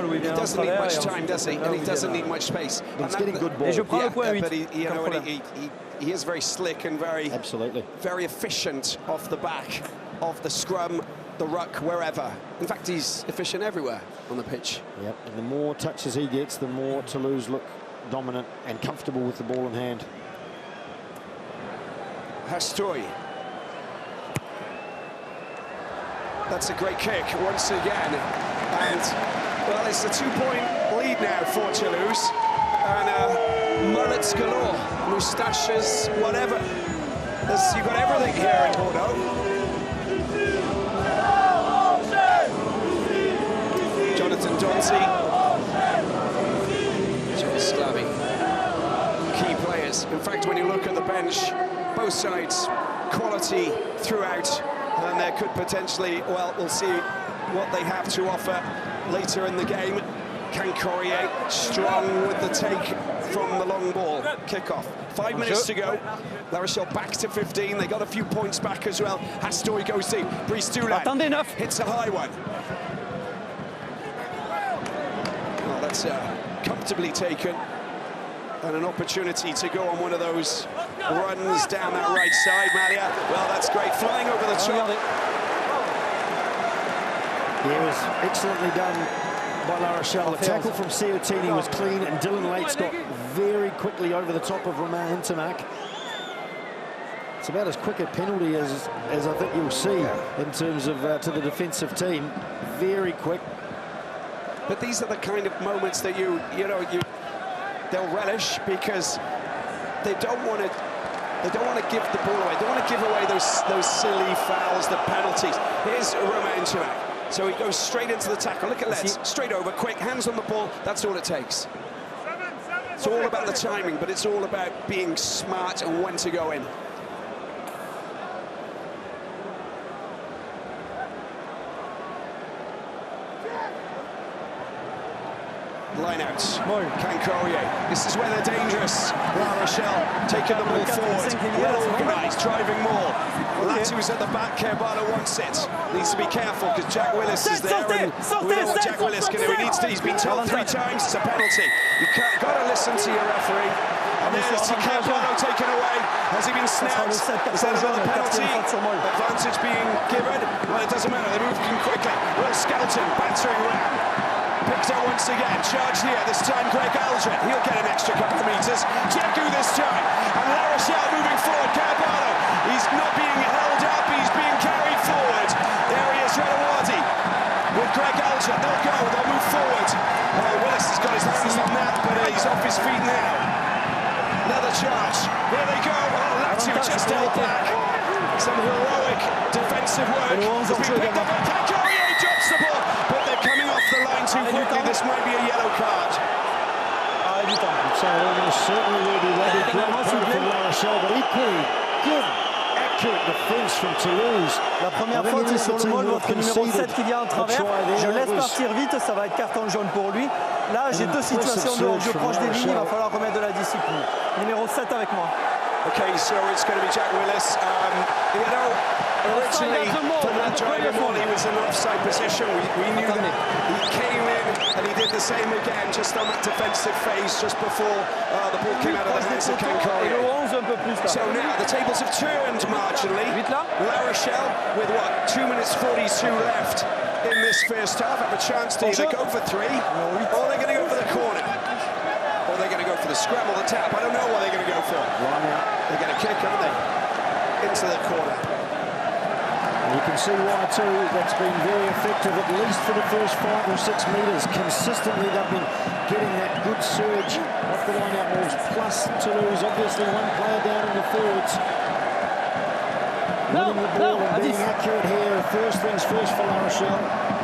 much time, does he? And he doesn't need much space. He's getting good ball. But he is very slick and very efficient off the back of the scrum, the ruck, wherever. In fact, he's efficient everywhere on the pitch. Yep, and the more touches he gets, the more Toulouse look dominant and comfortable with the ball in hand. Hastoy. That's a great kick once again. And, well, it's a 2-point lead now for Toulouse. And mullets galore, moustaches, whatever. You've got everything here in Bordeaux. Jonathan Donzi, John Slavy, key players. In fact, when you look at the bench, both sides, quality throughout, and there could potentially, well, we'll see what they have to offer later in the game. Cancorier strong with the take from the long ball. Kick-off. 5 minutes to go. La Rochelle back to 15. They got a few points back as well. Hastoy goes deep. Brice Dulin hits a high one. Oh, that's comfortably taken. And an opportunity to go on one of those runs down that right side, Malia. Well, that's great. Flying over the top. Yeah, it was excellently done by La Rochelle. The tackle from Ciotini was clean, and Dylan Lates got very quickly over the top of Romain Intermac. It's about as quick a penalty as I think you'll see in terms of to the defensive team. Very quick. But these are the kind of moments that they'll relish, because they don't want to give the ball away. They don't want to give away those silly fouls, the penalties. Here's Romain Intermac. So he goes straight into the tackle. Look at Letts, straight over, quick, hands on the ball. That's all it takes. It's all about the timing, but it's all about being smart and when to go in. Lineouts, Cancorier. This is where they're dangerous. La Rochelle taking the ball forward, well organised, driving more. Latu's at the back, Carvalho wants it. Needs to be careful because Jack Willis is there, and we know what Jack Willis can do. He's been told 3 times it's a penalty. You've got to listen to your referee. And there's Carvalho taken away. Has he been snapped? Is that another penalty? Advantage being given? Well, it doesn't matter. They're moving quickly. Will Skelton battering round. Picked up once again, charge here, this time Greg Aldred, he'll get an extra couple of metres. Jagu this time, and La Rochelle moving forward. Carvalho, he's not being held up, he's being carried forward. There he is, Redawadi with Greg Aldred. They'll go, they'll move forward. Willis has got his hands on that, but he's off his feet now. Another charge, here they go. Oh, Latu just held back. Some heroic defensive work has been picked up by Cancorier. He drops the ball, but they're coming off the line too quickly. This might be a yellow card. So it certainly will be ready for La Rochelle, but equally good, accurate defense from Toulouse. La première faute est sur le môle, votre numéro 7 qui vient en travers. Je laisse partir vite, ça va être carton jaune pour lui. Là, j'ai 2 situations de hors-jeu proche des lignes, il va falloir remettre de la discipline. Numéro 7 avec moi. Okay, so it's going to be Jack Willis. You know, originally from that driving ball, he was in an offside position. We knew that. He came in and he did the same again, just on that defensive phase, just before the ball came out of the hands of Cancoria. So now the tables have turned marginally. La Rochelle, with what, 2 minutes 42 left in this first half, have a chance to either go for 3 or they're going to go for the corner. Or they're going to go for the scrum or the tap. I don't know what they're going to go for. They're going to kick, aren't they? Into the corner. And you can see why too. That's been very effective, at least for the first 5 or 6 metres. Consistently, they've been getting that good surge off the line-out balls. Plus Toulouse, obviously one player down in the forwards. Winning the ball and being accurate here. First things first for La Rochelle.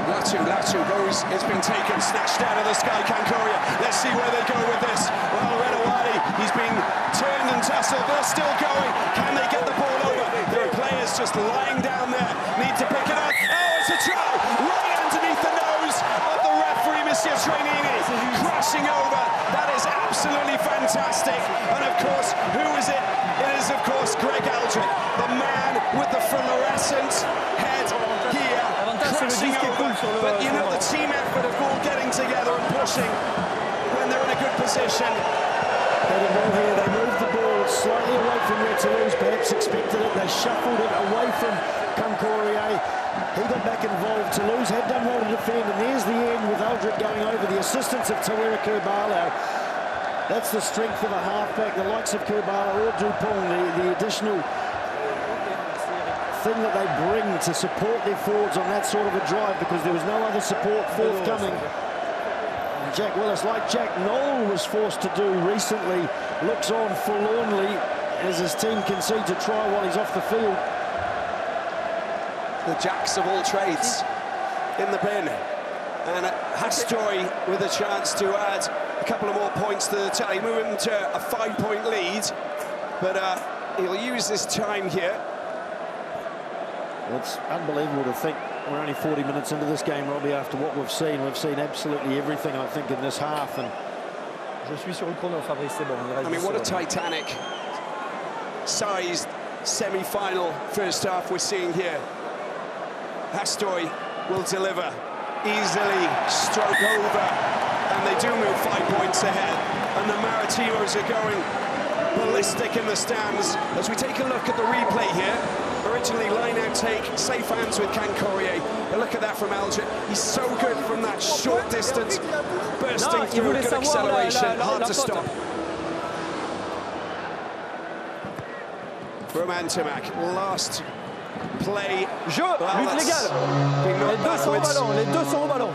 Latu goes, it's been taken, snatched out of the sky, Cancoria. Let's see where they go with this. Well, Redawadi, he's been turned and tussled, they're still going. Can they get the ball over? There are players just lying down there, need to pick it up. Oh, it's a try, right underneath the nose of the referee, Monsieur Trainini, crashing over. That is absolutely fantastic. And of course, who is it? It is, of course, Greg Aldrich, the man with the fluorescent head gear. But you know, the team effort of all getting together and pushing when they're in a good position. They moved the ball slightly away from where Toulouse perhaps expected it. They shuffled it away from Cancoria. He got back involved. Toulouse had done well to defend, and there's the end with Aldrich going over the assistance of Tawera Kurbalo. That's the strength of a halfback, the likes of Kurbalo or Dupont, the additional thing that they bring to support their forwards on that sort of a drive, because there was no other support forthcoming. And Jack Willis, like Jack Knoll was forced to do recently, looks on forlornly as his team concede to try while he's off the field. The Jacks of all trades in the bin. And Hastori with a chance to add a couple of more points to the tally, moving to a 5-point lead. But he'll use this time here. It's unbelievable to think we're only 40 minutes into this game, Robbie, after what we've seen. We've seen absolutely everything, I think, in this half. And I mean, what a Titanic-sized semi-final first half we're seeing here. Hastori will deliver easily, stroke over, and they do move 5 points ahead. And the Maritimos are going ballistic in the stands. As we take a look at the replay here, originally line-out take, safe hands with Cancoria. But look at that from Aldrich. He's so good from that short distance, bursting through, good acceleration, hard to stop. Roman Timac, last play. Jeu, but légal. Les deux sont au ballon.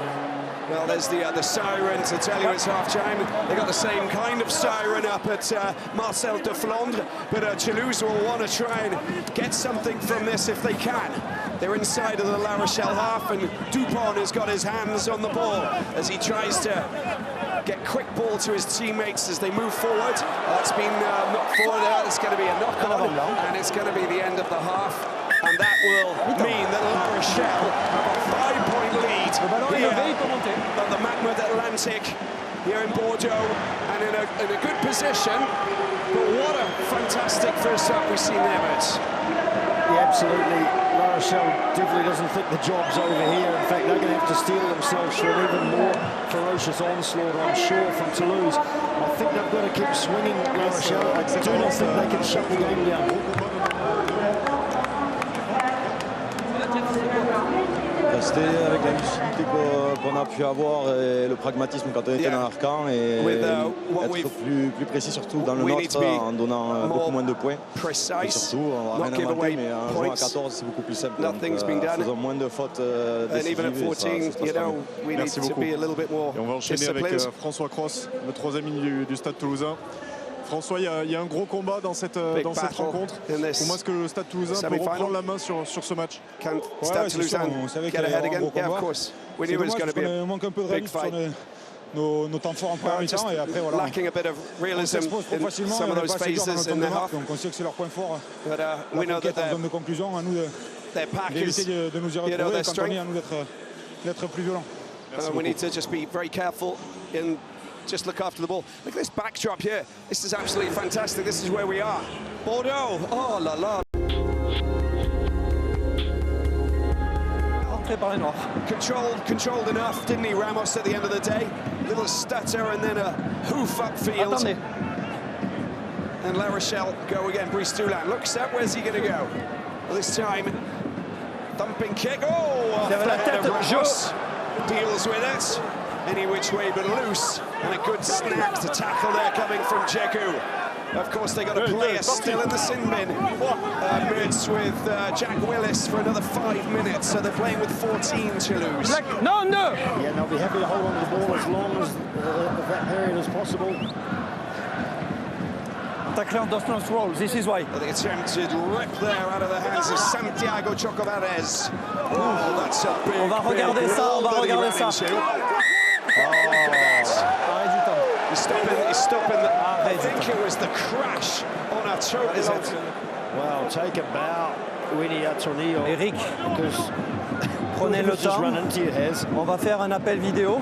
Well, there's the siren to tell you it's half-time. They got the same kind of siren up at Marcel de Flandre, but Toulouse will want to try and get something from this if they can. They're inside of the La Rochelle half, and Dupont has got his hands on the ball as he tries to get quick ball to his teammates as they move forward. That's been knocked forward there. It's going to be a knock-on, and it's going to be the end of the half. And that will mean that La Rochelle have a 5-point lead here at the Mahmoud Atlantic here in Bordeaux, and in a good position. But what a fantastic first half we've seen there, mates. Yeah, absolutely. La Rochelle definitely doesn't think the job's over here. In fact, they're going to have to steel themselves for an even more ferocious onslaught, I'm sure, from Toulouse. I think they've got to keep swinging, La Rochelle. I do not think they can shut the game down. Rester avec la lucidité qu'on a pu avoir et le pragmatisme quand on était dans leur camp et être plus précis surtout dans le nôtre en donnant beaucoup moins de points. Et surtout, on va rien inventer, mais un joueur à 14 c'est beaucoup plus simple. Donc, faisons moins de fautes décisives et ça passe bien. Merci beaucoup. Et on va enchaîner avec François Cross, le troisième ligne du Stade Toulousain. François, il y a un gros combat dans cette rencontre. Comment est-ce que le Stade Toulousain peut reprendre la main sur ce match? Stade Toulousain, on savait qu'il allait y avoir un gros combat. C'est dommage qu'on manque un peu de réalisme sur nos temps forts en première mi-temps et après voilà, on s'expose trop facilement et on n'est pas assez dur dans notre temps de marque, donc on sait que c'est leur point fort. La conquête en zone de conclusion, à nous d'éviter de nous y retrouver et quand on est à nous d'être plus violents. We need to just be very careful in just look after the ball. Look at this backdrop here. This is absolutely fantastic. This is where we are. Bordeaux. Oh la la. Par les Noirs. Controlled enough, didn't he, Ramos, at the end of the day? Little stutter and then a hoof upfield. Attendez. And La Rochelle go again. Brice Toulousain looks up. Where's he going to go? Well, this time, thumping kick. Oh, off the head of Ramos. Deals with it. Any which way but loose. And a good snap to tackle there coming from Djekou. Of course, they got a player still in the sin bin. Mertz with Jack Willis for another 5 minutes. So they're playing with 14, Toulouse. No! Yeah, they'll be happy to hold on to the ball as long as that period as possible. Tackler does not roll, this is why. The attempted rip there out of the hands of Santiago Chocobares. Oh, that's a big, on va regarder ça, on va regarder ça. He's stopping the, I think it was the crash on Arturo, is it? Well, take a bow, Winnie Antonio. Eric, prenez le temps. On va faire un appel vidéo.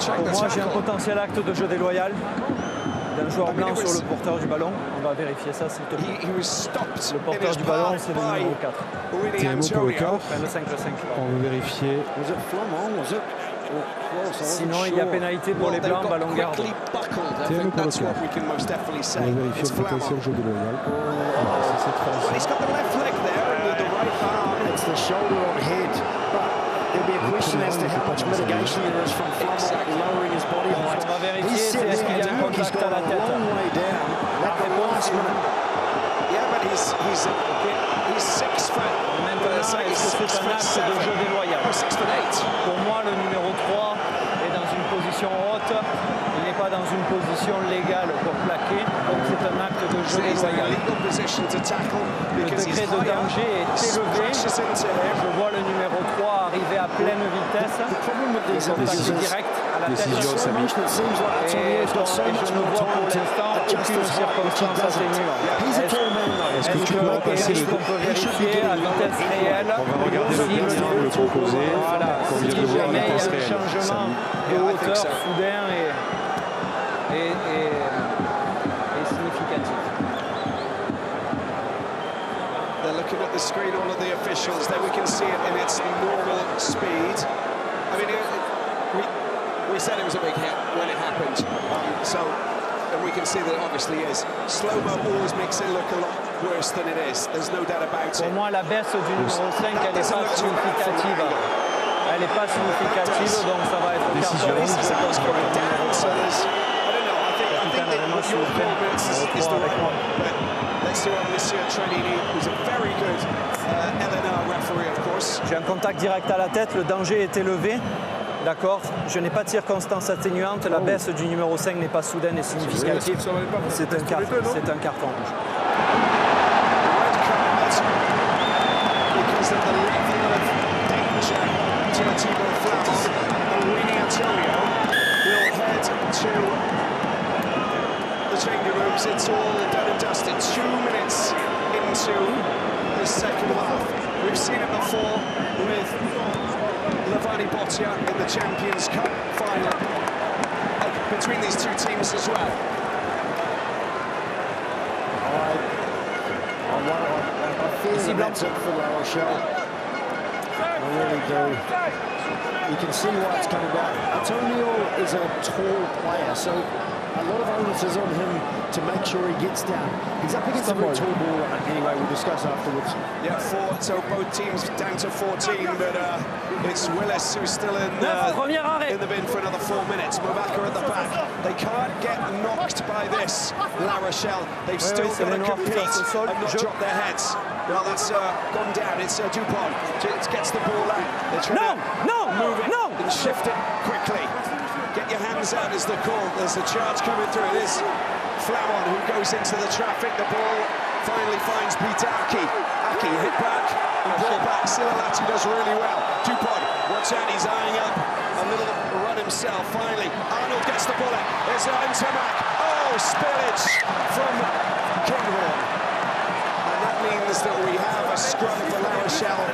Pour moi, j'ai un potentiel acte de jeu déloyal d'un joueur blanc sur le porteur du ballon. On va vérifier ça, s'il te plaît. Le porteur du ballon, c'est le numéro 4. TMO pour le 4. Le 5. On veut vérifier. Sinon, il y a pénalité pour les blancs, ballon garde. TMO pour le 4. On va vérifier le potentiel jeu déloyal. C'est cette phase. It's the shoulder on head. There'll be a question as to how much mitigation there is from lowering his body height. On va vérifier est-ce qu'il y a un contact à la tête. Yeah, but he's 6 foot. Maintenant, est-ce que c'est un acte de jeu déloyal? Pour moi, le numéro 3 est dans une position haute. Il n'est pas dans une position légale pour plaquer. Donc c'est un acte de jeu déloyal. Le degré de danger est élevé. Je vois le numéro 3 arriver à pleine vitesse. Contact direct à la tête. Décision, Samy. Et je ne vois pour l'instant aucune circonstance atténuante. Est-ce que tu peux repasser le... On peut vérifier à vitesse réelle. On va regarder le plan proposé. Voilà. Qu'on vient Si de voir jamais il y a en un réel. changement de hauteur soudain et significatif. They're looking at the screen, all of the officials. There we can see it in its normal speed. I mean, we said it was a big hit when it happened. And we can see that it obviously is. Slow-mo always makes it look a lot worse than it is. There's no doubt about it. Pour moi, la baisse du numéro 5, elle n'est pas significative. Elle n'est pas significative, donc ça va être Décision. I don't know. I think that your comments is the right one. But let's see what Monsieur Trenini, who's a very good LNR referee, of course. J'ai un contact direct à la tête, le danger est élevé. D'accord, je n'ai pas de circonstances atténuantes, la baisse du numéro 5 n'est pas soudaine et significative. C'est un carton rouge. Because of the level of danger to Thibaut Flamand, Winnie Antonio will head to the changing rooms. It's all done and dusted. 2 minutes into the second half. We've seen it before with Lavani Bottia in the Champions Cup final between these two teams as well. I feel that's it for La Rochelle. I really do. You can see why it's coming back. Antonio is a tall player, so a lot of onus is on him to make sure he gets down. He's up against a very tall ball anyway, we'll discuss afterwards. Yeah, 4, so both teams down to 14, but it's Willis who's still in the bin for another 4 minutes. Mavaka at the back. They can't get knocked by this, La Rochelle. They've still got to compete and not drop their heads. Well, that's gone down. It's Dupont. It gets the ball out. They're trying to move it and shift it quickly. Get your hands out is the call. There's a charge coming through. It is Flamand who goes into the traffic. The ball finally finds Peter Aki. Aki hit back and brought back. Silalati does really well. Dupont, watch out, he's eyeing up a little run himself. Finally, Arnold gets the ball out. There's Intermac. Oh, spillage from Kinghorn. And that means that we have a scrum for La Rochelle.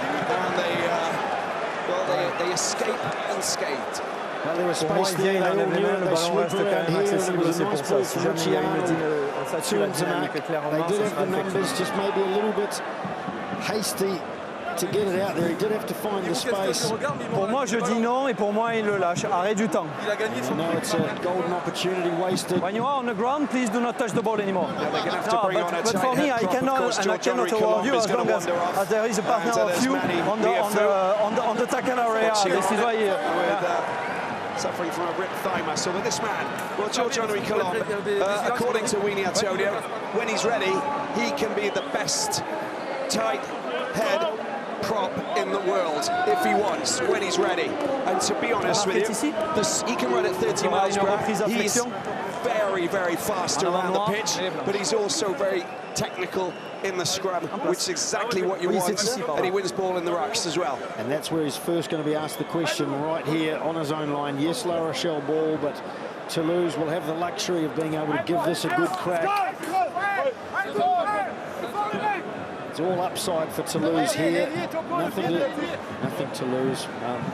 And they escape unscathed. Pour moi, il vient, il en avait même, le ballon reste quand même accessible, c'est pour ça. Si jamais il y a une sature la dynamique, clairement, ce sera effectif. To get it out there, he did have to find the space. Pour moi, je dis non, et pour moi, il le lâche. Arrêt du temps. Il a gagné. No, it's a golden opportunity wasted. When you are on the ground, please do not touch the ball anymore. But for me, I cannot award you as long as there is a partner of you on the tackle area. This is why. Suffering from a ripped thigh muscle, but this man, well, George-Henri Colombe, according to Winnie Antonio, when he's ready, he can be the best tight head prop in the world if he wants, when he's ready. And to be honest with you, he can run at 30 miles per hour. He's very, very fast around the pitch, but he's also very technical in the scrum, which is exactly what you want, and he wins ball in the rucks as well. And that's where he's first going to be asked the question, right here on his own line. Yes, La Rochelle ball, but Toulouse will have the luxury of being able to give this a good crack. It's all upside for Toulouse here. Nothing to lose.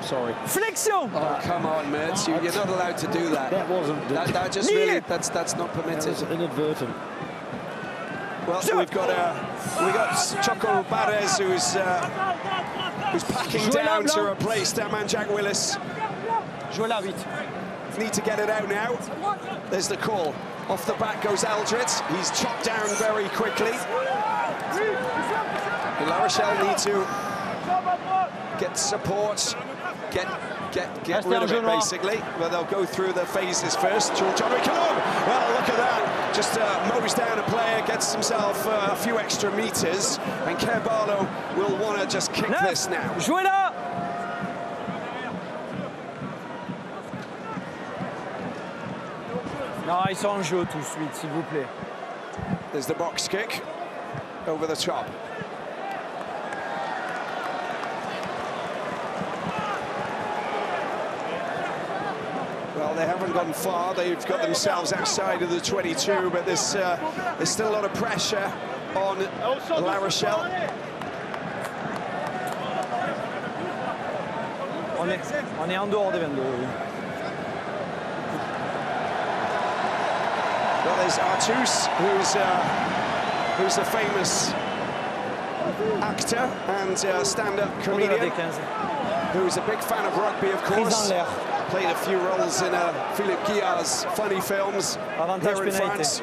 Sorry. Flexion! Oh, come on, Mertz. You're not allowed to do that. That wasn't. That just really. That's not permitted. That was inadvertent. Well, we've got Choco Barres, who's packing down to replace that man Jack Willis. Need to get it out now. There's the call. Off the back goes Aldred. He's chopped down very quickly. And La Rochelle need to get support, get rid of it basically. But they'll go through the phases first. George-Henri Colombe. Well, look at that. Just mows down a player, gets himself a few extra meters, and Carvalho will want to just kick this now. Jouez là. Non, ils sont en jeu tout de suite, s'il vous plaît. There's the box kick over the top. Well, they haven't gone far. They've got themselves outside of the 22, but there's still a lot of pressure on La Rochelle. On est en dehors des 22. Well, there's Artus, who's a famous actor and stand-up comedian, who's a big fan of rugby, of course. Played a few roles in Philippe Guillard's funny films here in France.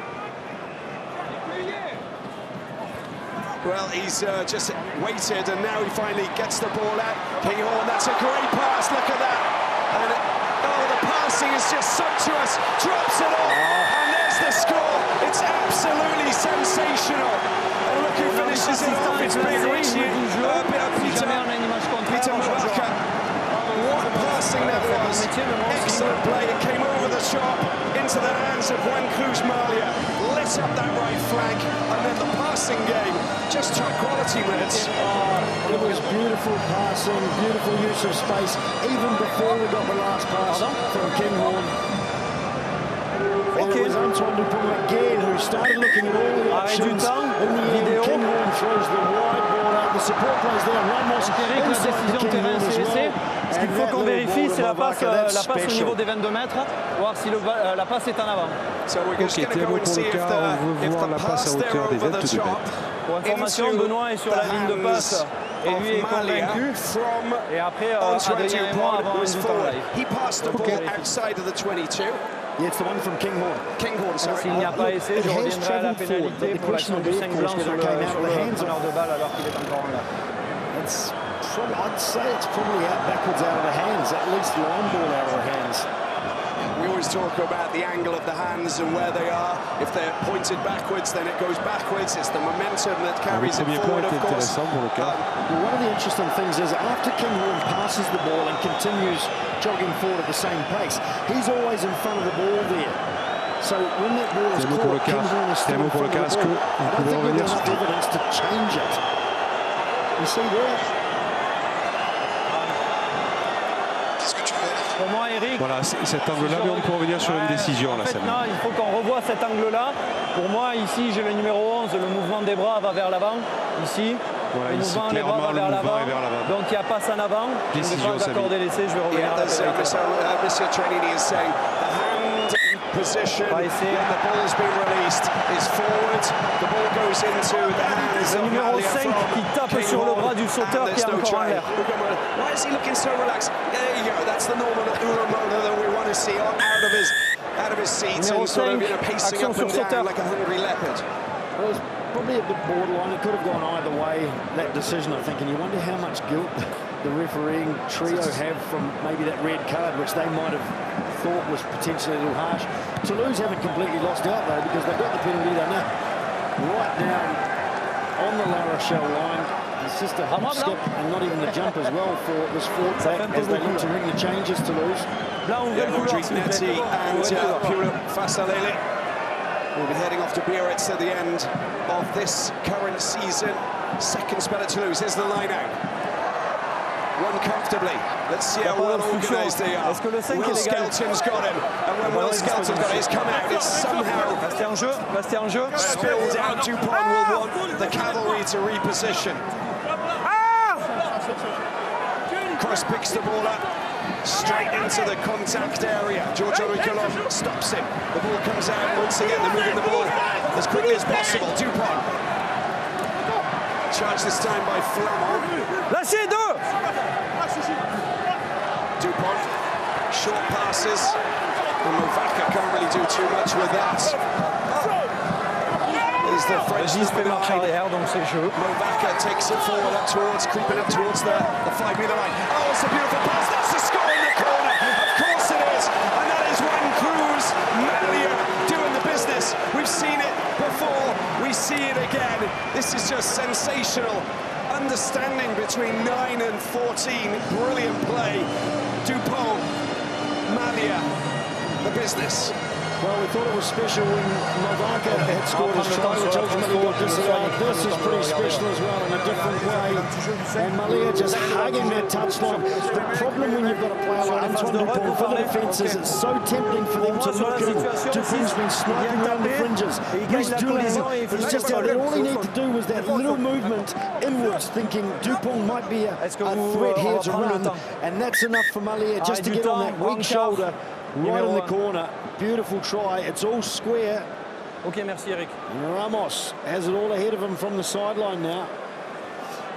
Well, he's just waited, and now he finally gets the ball out. Kinghorn, that's a great pass, look at that. And the passing is just sumptuous, drops it off, and there's the score. It's absolutely sensational. And look who finishes it off, it's Big Richie, Peter Mbaraka. What passing that was. Excellent play. It came over the top into the hands of Juan Cruz Malia. Lit up that right flank, and then the passing game. Just top quality minutes. It was beautiful passing, beautiful use of space, even before we got the last pass from Kinghorn. It was Antoine Dupont again, who started looking at all the options. In the end, Kinghorn throws the wide ball out. The support plays there. Ramos décision terrain CVC. Ce qu'il faut qu'on vérifie, c'est la passe au niveau des 22 mètres, voir si la passe est en avant. Ok, Théo pour le cas, on veut voir la passe à hauteur des 22 mètres. Pour information, Benoît est sur la ligne de passe et lui est convaincu. Et après, Adrien et moi avons un doute en live. He passed the ball outside of the 22. Yeah, it's the one from Kinghorn. S'il n'y a pas essai, je reviendrai à la pénalité pour l'action du 5 blanc sur le preneur de balle alors qu'il est encore en l'air. I'd say it's probably backwards out of the hands, at least line ball out of the hands. We always talk about the angle of the hands and where they are. If they're pointed backwards, then it goes backwards. It's the momentum that carries it forward, of course. One of the interesting things is after Kinghorn passes the ball and continues jogging forward at the same pace, he's always in front of the ball there. So when that ball is caught, Kinghorn is still in front of the ball. I don't think there's enough evidence to change it. You see there? Pour moi, Eric, voilà, cet angle-là, mais on peut revenir sur une décision. En fait, non, il faut qu'on revoie cet angle-là. Pour moi, ici, j'ai le numéro 11, le mouvement des bras va vers l'avant, ici. Le mouvement, les bras vers l'avant. Donc il y a passe en avant. Je ne vais pas accorder l'essai, je vais revenir à la pénalité. Position when the ball's been released is forward. The ball goes into the hands of numéro 5 qui tape sur le bras du sauteur qui est encore en l'air. Why is he looking so relaxed? There you go. That's the normal Uramona that we want to see out of his seat and sort of pacing up and down like a hungry leopard. Well, it was probably a bit borderline. It could have gone either way, that decision, I think. And you wonder how much guilt the refereeing trio have from maybe that red card, which they might have thought was potentially a little harsh. Toulouse haven't completely lost out, though, because they've got the penalty. They're now right down on the La Rochelle line. It's just a hop, skip, and not even the jump as well for this fourth back as they look to ring the changes, Toulouse. Rodrigue Netti and Pura Fasalele will be heading off to Biarritz at the end of this current season. Second spell at Toulouse. Here's the line out. One comfortably. Let's see how well organised they are. Will Skelton's got him. And when Will Skelton's got it, it's come out. It's somehow spilled out. Dupont will want the cavalry to reposition. Cross picks the ball up. Straight into the contact area. Giorgio Ricolon stops him. The ball comes out once again. They're moving the ball as quickly as possible. Dupont. Charged this time by Flamand. Lâchez deux! Dupont, short passes, and Movaka can't really do too much with that. Is the French Movaka takes it forward up towards, creeping up towards the 5-metre line. Oh, it's a beautiful pass. That's a score in the corner. Of course it is. And that is Juan Cruz Malia doing the business. We've seen it before. We see it again. This is just sensational. Understanding between 9 and 14. Brilliant play. Dupont, Malia, the business. Well, we thought it was special when Movaka had scored his try, which ultimately got disallowed. This is pretty special as well in a different way. And Malia just hugging that touchline. The problem when you've got a player like Antoine Dupont for the defence is it's so tempting for them to look in. Dupont's been sniping around the fringes. Bruce Doulin, he's just out there. All he needed to do was that little movement inwards, thinking Dupont might be a threat here to run. And that's enough for Malia just to get on that weak shoulder. Right in the corner. Beautiful try. It's all square. Okay, merci, Eric. And Ramos has it all ahead of him from the sideline now.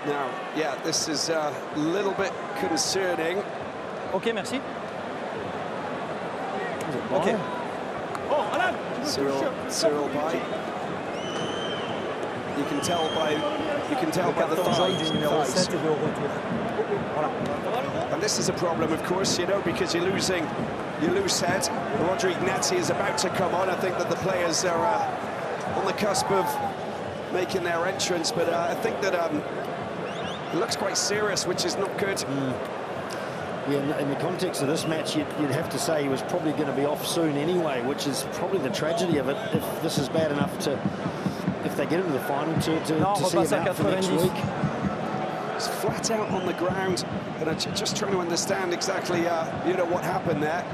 Now, yeah, this is a little bit concerning. Okay, merci. Okay. Cyril by. You can tell by the thighs. And this is a problem, of course, you know, because you're losing your loose head. Rodrigue Netti is about to come on. I think that the players are on the cusp of making their entrance, but I think that it looks quite serious, which is not good. Yeah, in the context of this match, you'd have to say he was probably going to be off soon anyway, which is probably the tragedy of it. If this is bad enough to, if they get into the final, to see him out for next week. It's flat out on the ground, and I'm just trying to understand exactly, you know, what happened there.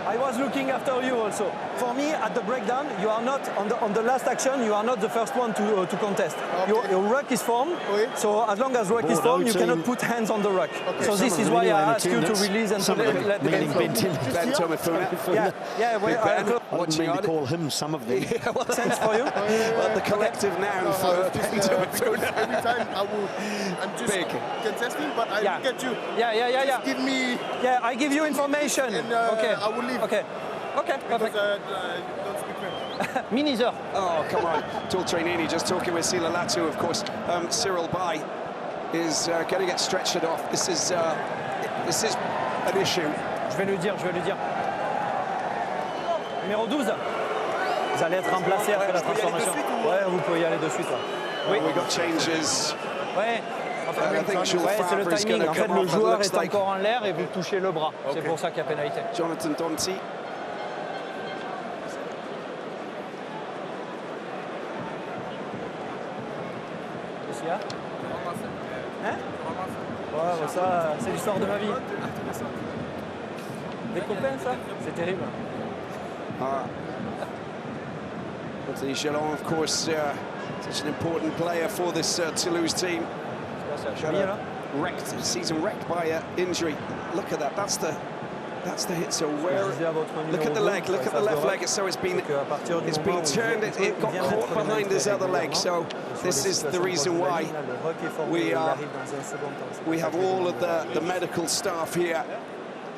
I was looking after you also. For me, at the breakdown, you are not on the last action. You are not the first one to contest. Okay. Your ruck is formed. Oui. So as long as ruck is formed, you cannot put hands on the ruck. Okay. So this is why I asked you to release and to let the game flow. Yeah. Well, I wouldn't mean to call him some of them. Yeah, well, sense for you. Well, the collective noun for every time I'm just contesting, but I look at you. Yeah. Just give me. Yeah, I give you information. And, okay. I will leave. Okay, perfect. Don't speak French. Me neither. Oh, come on. Tul Trainini just talking with Sila Latu, of course. Cyril Bay is going to get stretched off. This is an issue. Je vais lui dire. Numéro 12. Vous allez être remplacé après la transformation. Ouais, vous pouvez y aller de suite. Oui. We got changes. Ouais. C'est le timing. En fait, le joueur est encore en l'air et vous touchez le bras. C'est pour ça qu'il y a pénalité. Jonathan Donti. Qu'est-ce qu'il y a? Hein? Ouais, ça, c'est l'histoire de ma vie. Des copains, ça? C'est terrible. Anthony Gelon, of course, such an important player for this Toulouse team. Season wrecked by injury. Look at that. That's the hit. So where? Look at the leg. Look at the left leg. So it's been turned. It got caught behind his other leg. So this is the reason why we have all of the medical staff here.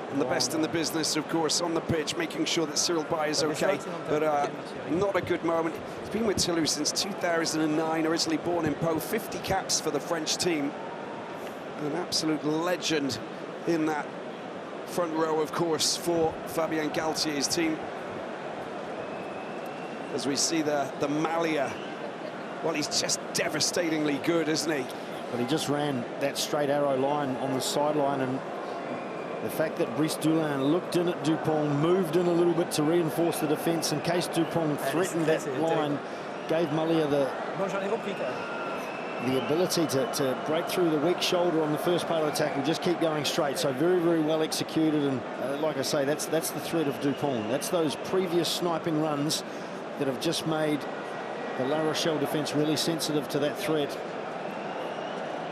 And the best in the business, of course, on the pitch, making sure that Cyril Baille is okay. But not a good moment. He's been with Toulouse since 2009, originally born in Pau, 50 caps for the French team. An absolute legend in that front row, of course, for Fabien Galtier's team. As we see the Malia, well, he's just devastatingly good, isn't he? But he just ran that straight arrow line on the sideline, and the fact that Brice Dulin looked in at Dupont, moved in a little bit to reinforce the defence in case Dupont threatened that line, gave Malia the ability to break through the weak shoulder on the first part of the tackle, just keep going straight. So very, very well executed, and like I say, that's the threat of Dupont. That's those previous sniping runs that have just made the La Rochelle defence really sensitive to that threat.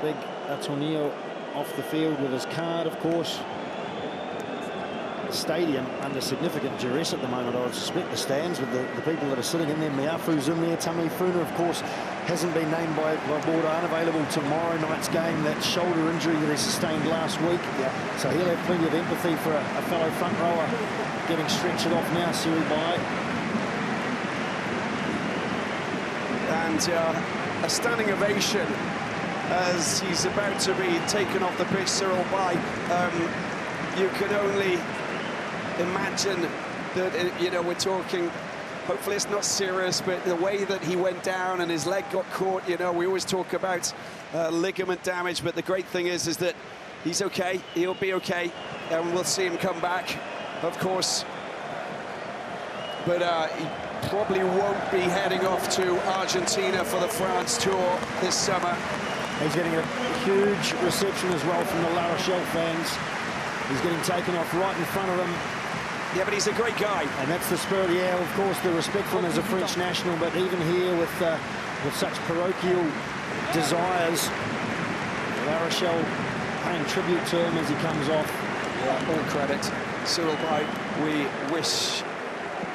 Big Antonio off the field with his card, of course. The stadium under significant duress at the moment. I would suspect the stands with the people that are sitting in there. Miafu's in there. Tami Funa, of course, hasn't been named by Bordeaux, unavailable tomorrow night's game. That shoulder injury that he sustained last week. So he'll have plenty of empathy for a fellow front rower getting stretched off now, Cyril Baille. And a standing ovation as he's about to be taken off the pitch, Cyril Baille. You could only imagine that, you know, we're talking, hopefully it's not serious, but the way that he went down and his leg got caught, you know, we always talk about ligament damage, but the great thing is that he's okay, he'll be okay, and we'll see him come back, of course. But he probably won't be heading off to Argentina for the France tour this summer. He's getting a huge reception as well from the La Rochelle fans. He's getting taken off right in front of them. Yeah, but he's a great guy. And that's the spirit, yeah, of course, the respect for him as a French national, but even here with such parochial desires, La Rochelle paying tribute to him as he comes off. Yeah, all credit. Cyril Baille, we wish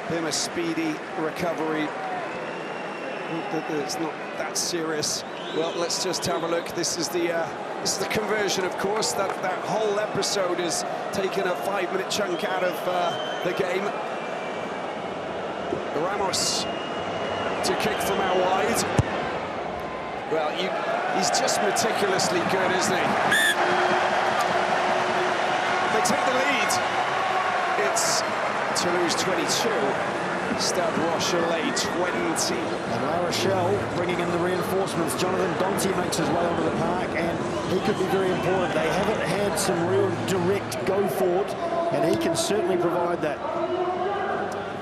him a speedy recovery. It's not that serious. Well, let's just have a look. This is the conversion, of course. That whole episode has taken a 5-minute chunk out of the game. Ramos to kick from out wide. Well, he's just meticulously good, isn't he? They take the lead. It's Toulouse 22. Stade Rochelais 20. And La Rochelle bringing in the reinforcements. Jonathan Danty makes his way onto the park, and he could be very important. They haven't had some real direct go for it, and he can certainly provide that.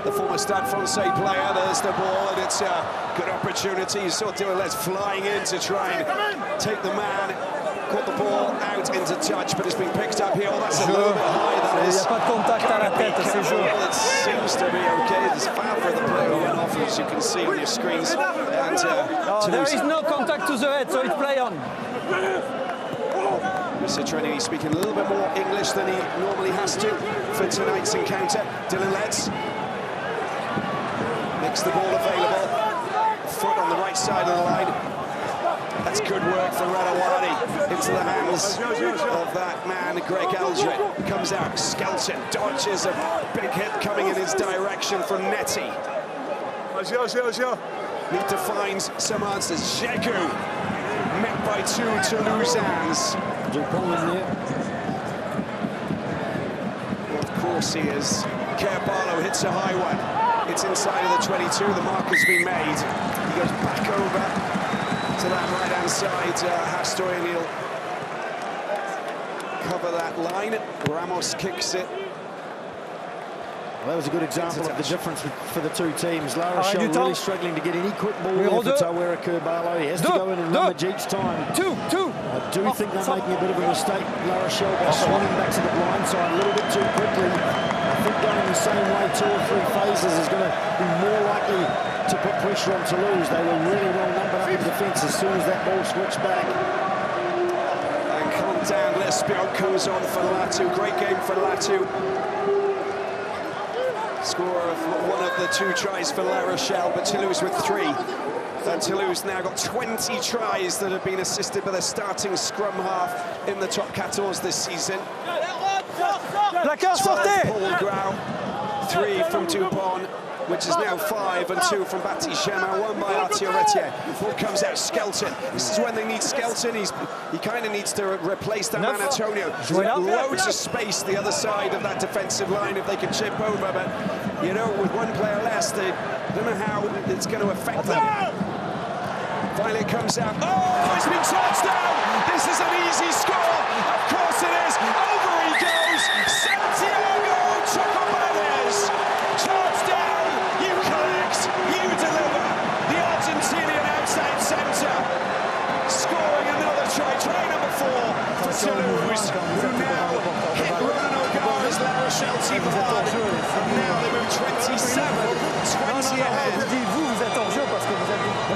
The former Stade Francais player, there's the ball, and it's a good opportunity. You saw Dylan flying in to try and take the man. Caught the ball out into touch, but it's been picked up here. Oh, that's a little bit high, that is. Il n'y a pas de contact à la tête, c'est jeu. It seems to be okay. There's foul for the player who went off, as you can see on your screens. And there is no contact to the head, so it's play on. Mr. Trenny speaking a little bit more English than he normally has to for tonight's encounter. Dylan Letts makes the ball available. Foot on the right side of the line. That's good work for Radawani into the hands of that man, Greg Aldred. Comes out, Skelton dodges a big hit coming in his direction from Netty. Need to find some answers. Jegu met by two Toulousains. Of course he is. Carballo hits a high one. It's inside of the 22. The mark has been made. He goes back over to that right-hand side, Hastoy, and he'll cover that line. Ramos kicks it. Well, that was a good example of the difference for the two teams. La Rochelle really struggling to get any quick ball in for Tawera Carballo. He has to go in and run the each time. I do think they're making a bit of a mistake, La Rochelle, by swinging back to the blind side a little bit too quickly. keep going the same way 2 or 3 phases is going to be more likely to put pressure on Toulouse. They were really well numbered up in defence as soon as that ball switched back. And calm down, Lespion comes on for Latu. Great game for Latu. Score of one of the 2 tries for La Rochelle, but Toulouse with 3. And Toulouse now got 20 tries that have been assisted by their starting scrum half in the top 14 this season. Paul Grau, 3 from Dupont, which is now 5, and 2 from Baptiste-Germain, 1 by Arthur Retier. Ball comes out, Skelton. This is when they need Skelton. He kind of needs to replace that man Antonio. Loads of space the other side of that defensive line if they can chip over, but you know, with 1 player less, they don't know how it's going to affect them. Finally it comes out. Oh, it's been touchdown! This is an easy score. Of course it is. Over he goes. Santiago Chocobares. Touchdown. You collect. You deliver. The Argentinian outside centre. Scoring another try. Try number 4 for Toulouse, who now hit Ronan O'Gara's La Rochelle team hard. Now they move 27, 20 ahead.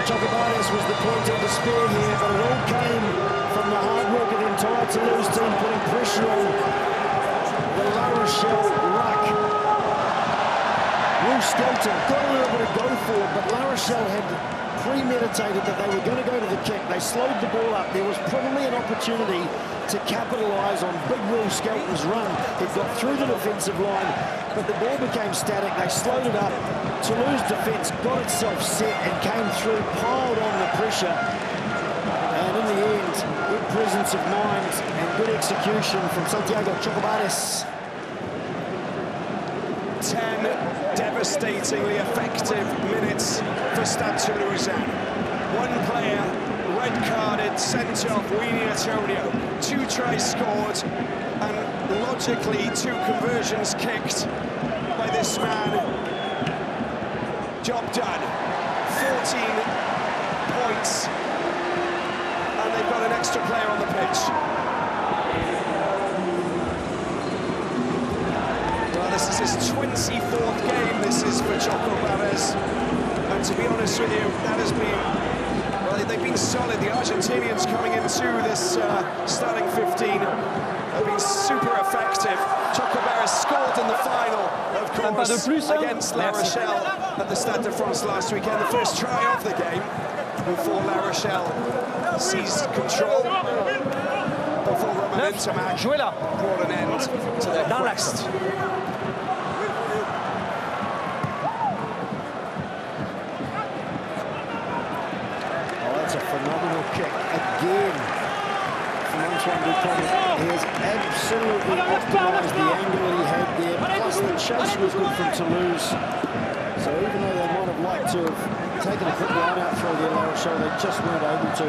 Chocobares was the point of despair here, but it all came from the hard work of the entire Toulouse team, putting pressure on the La Rochelle ruck. Will Skelton got a little bit of go for it, but La Rochelle had premeditated that they were going to go to the kick. They slowed the ball up. There was probably an opportunity to capitalise on big Will Skelton's run. It got through the defensive line, but the ball became static. They slowed it up. Toulouse defence got itself set and came through, piled on the pressure. And in the end, good presence of mind and good execution from Santiago Chocobares. 10 devastatingly effective minutes for Stade Toulousain. 1 player red-carded, sent off, Weenie Antonio. 2 tries scored, and logically 2 conversions kicked by this man. Job done. 14 points, and they've got an extra player on the pitch. Well, this is his 24th game. This is for Chocobares, and to be honest with you, that has been, well, they've been solid. The Argentinians coming into this starting 15 have been super effective. Chocobares scored in the final, of course, against La Rochelle at the Stade de France last weekend. The first try of the game before La Rochelle seized control, before Romain Ntamak brought an end to their quest. Oh, that's a phenomenal kick again. He has absolutely optimised the angle that he had there, plus the chase was good from Toulouse. So even though they might have liked to have taken a quick line out through their La Rochelle, they just weren't able to.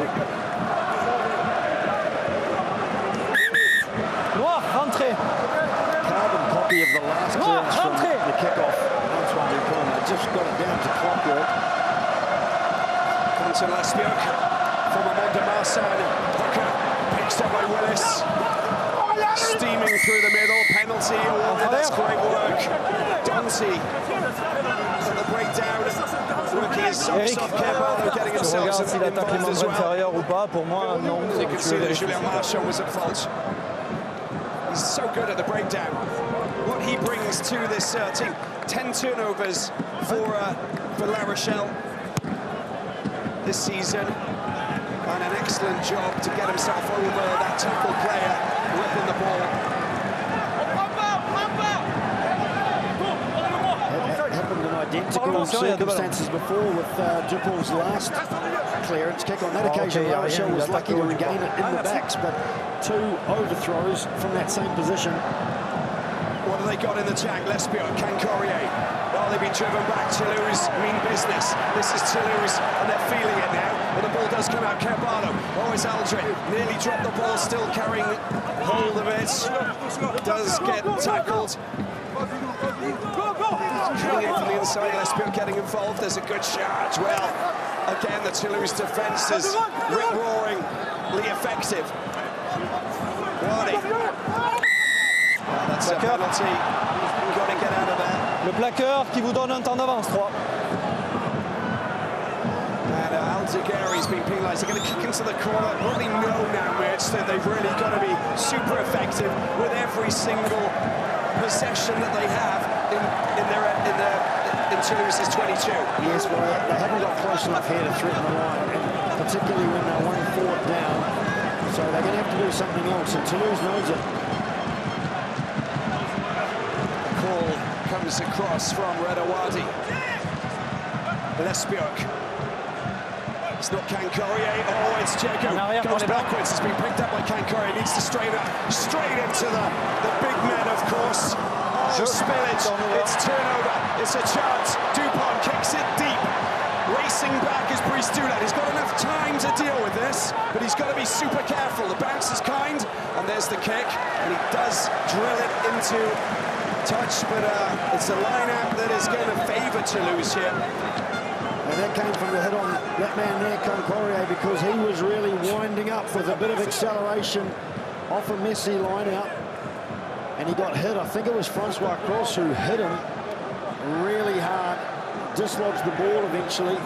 Noir, rentré. Carbon copy of the last clearance from the kickoff. Antoine Dupont, they just got it down to clockwork. Quentin Lespion from Amon de Marsan. Picks up by Willis. Steaming through the middle. Penalty awarded. That's great work. Dante at the breakdown. Rookie is soft Kerbalo getting himself involved as well. You can see that Julien Marchand was at fault. He's so good at the breakdown. What he brings to this team. 10 turnovers for La Rochelle this season. And an excellent job to get himself over that tackle player, whipping the ball. It happened in identical circumstances before with Dupont's last clearance kick. On that occasion, La Rochelle was lucky to regain it in the backs, but 2 overthrows from that same position. What have they got in the jack? Lespion, Cancorier. Well, they've been driven back. Toulouse mean business. This is Toulouse, and they're feeling it now. But the ball does come out. Kerbalo. Oh, it's Aldrin. Nearly dropped the ball, still carrying hold of it. Does get tackled. Coming in from the inside, Lespion getting involved. There's a good charge. Well, again, the Toulouse defence is rip-roaringly effective. Ronnie. Well, that's a penalty. Got to get out. Le plaqueur qui vous donne un temps d'avance, 3. Aldegheri's been penalised. They're going to kick into the corner. What they know now, Mitch, that they've really got to be super effective with every single possession that they have in Toulouse's 22. Yes, well, they haven't got close enough here to threaten the line, and particularly when they're 1-4 down. So they're going to have to do something else, and Toulouse knows it. The call comes across from Redawadi. Lesbioc. It's not Cancourier. Oh, it's Diego. Goes backwards. It's been picked up by Cancourier. Needs to straighten up. Straight into the big men, of course. Oh, spillage. It's turnover. It's a chance. Dupont kicks it deep. Racing back is Brice Dulin. He's got enough time to deal with this, but he's got to be super careful. The bounce is kind, and there's the kick. And he does drill it into touch, but it's a line-out that is going to favour Toulouse here. And that came from the hit on that man there, Cancourier, because he was really winding up with a bit of acceleration off a messy line-out. And he got hit. I think it was Francois Cross who hit him really hard, dislodged the ball eventually.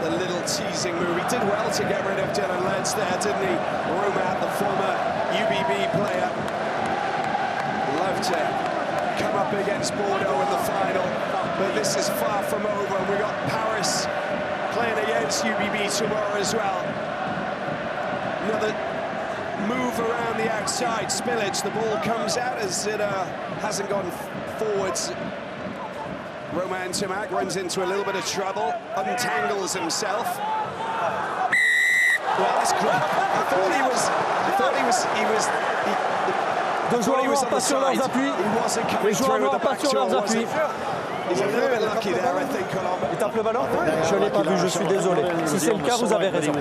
The little teasing move. He did well to get rid of Dylan Leds there, didn't he? Romat, the former UBB player. Loved to come up against Bordeaux in the final, but this is far from over. We got Paris playing against UBB tomorrow as well. Another move around the outside. Spillage, the ball comes out as it hasn't gone forwards. Romain Tamac runs into a little bit of trouble, untangles himself. Well, that's great. I thought he was Deux joueurs noirs pas sur leurs appuis. Les joueurs noirs pas sur leurs appuis. Il tape le ballon? Je ne l'ai pas vu, je suis désolé. Si c'est le cas, vous avez raison.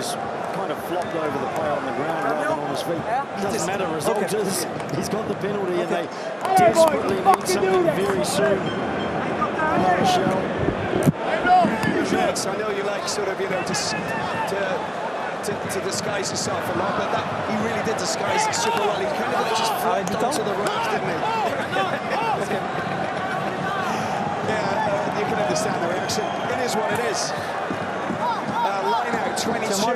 Doesn't matter, result is he's got the penalty and they desperately need something very soon. Rochelle. I know you like sort of, you know, to disguise yourself a lot, but he really did disguise it super well. He kind of like just flopped onto the rock, didn't he? Yeah, you can understand the reaction. It is what it is. Line out 22. La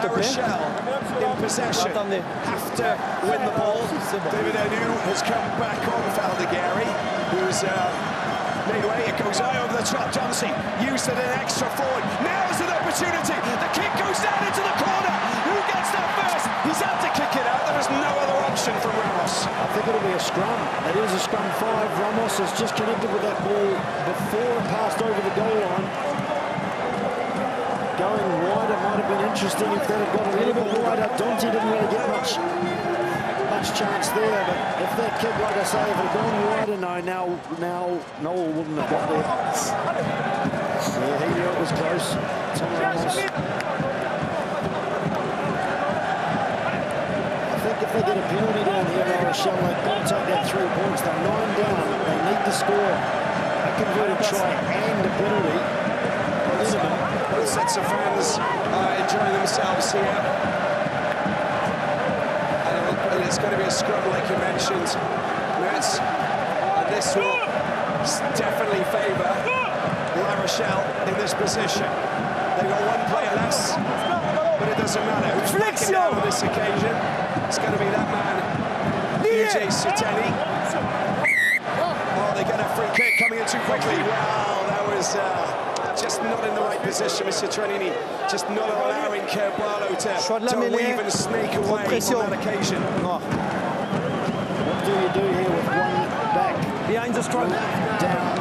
Rochelle in possession. Have to win the ball. David Anu has come back on Aldegheri, who's made away. It goes high over the top. Johnsey used it an extra forward. Now is an opportunity. The kick goes down into the corner. Who gets that first? He's had to kick it out. There is no other option from Ramos. I think it'll be a scrum. It is a scrum 5. Ramos has just connected with that ball before it passed over the goal line. Going wider might have been interesting if that had got a little bit wider. Dante didn't really get much chance there, but if that kick, like I say, if it had gone wider, now Noel wouldn't have got there. Yeah, he knew it was close. Tom Ramos. I think if they get a penalty down here, Rochelle, they've got to take that 3 points. They're 9 down. They need to score a converted try and a penalty. Both sets of fans enjoying themselves here. And it's going to be a scrum, like you mentioned. And this will definitely favour La Rochelle in this position. They've got one player less, but it doesn't matter. Who's backing down on this occasion? It's going to be that man, UJ Suteni. Oh, they get a free kick coming in too quickly. Wow, that was just not in the right position, Mr. Trenini. Just not allowing Kerbalo to weave and snake away on that occasion. What do you do here with one back? Behind the scrum. Down.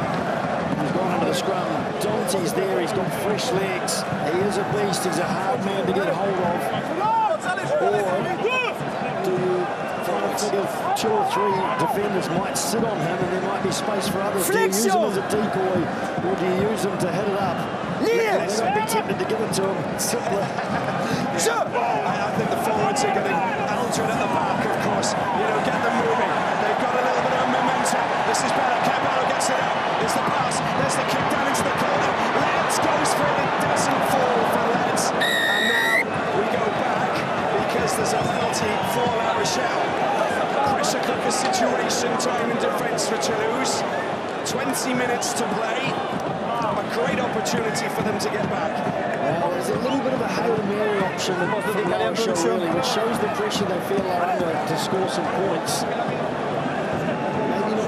He's gone into the scrum. Dante's there. He's got fresh legs. He is a beast. He's a hard man to get hold of. Or do you try to think of 2 or 3 defenders might sit on him and there might be space for others? Do you use him as a decoy or do you use him to hit it up? Yes. They might be tempted to give it to him. Simpler. I think the forwards are going to alter it at the back, of course. You know, get them moving. They've got a little bit of momentum. This is better. Kerbalo gets it out. There's the pass. There's the kick down into the corner. Leds goes for it. It doesn't fall for Leds. And now we go back because there's a penalty for La Rochelle. looks like a situation time in defence for Toulouse. 20 minutes to play. A great opportunity for them to get back. Well, there's a little bit of a Hail Mary option from Rochelle, really, which shows the pressure they feel they're under to score some points. Maybe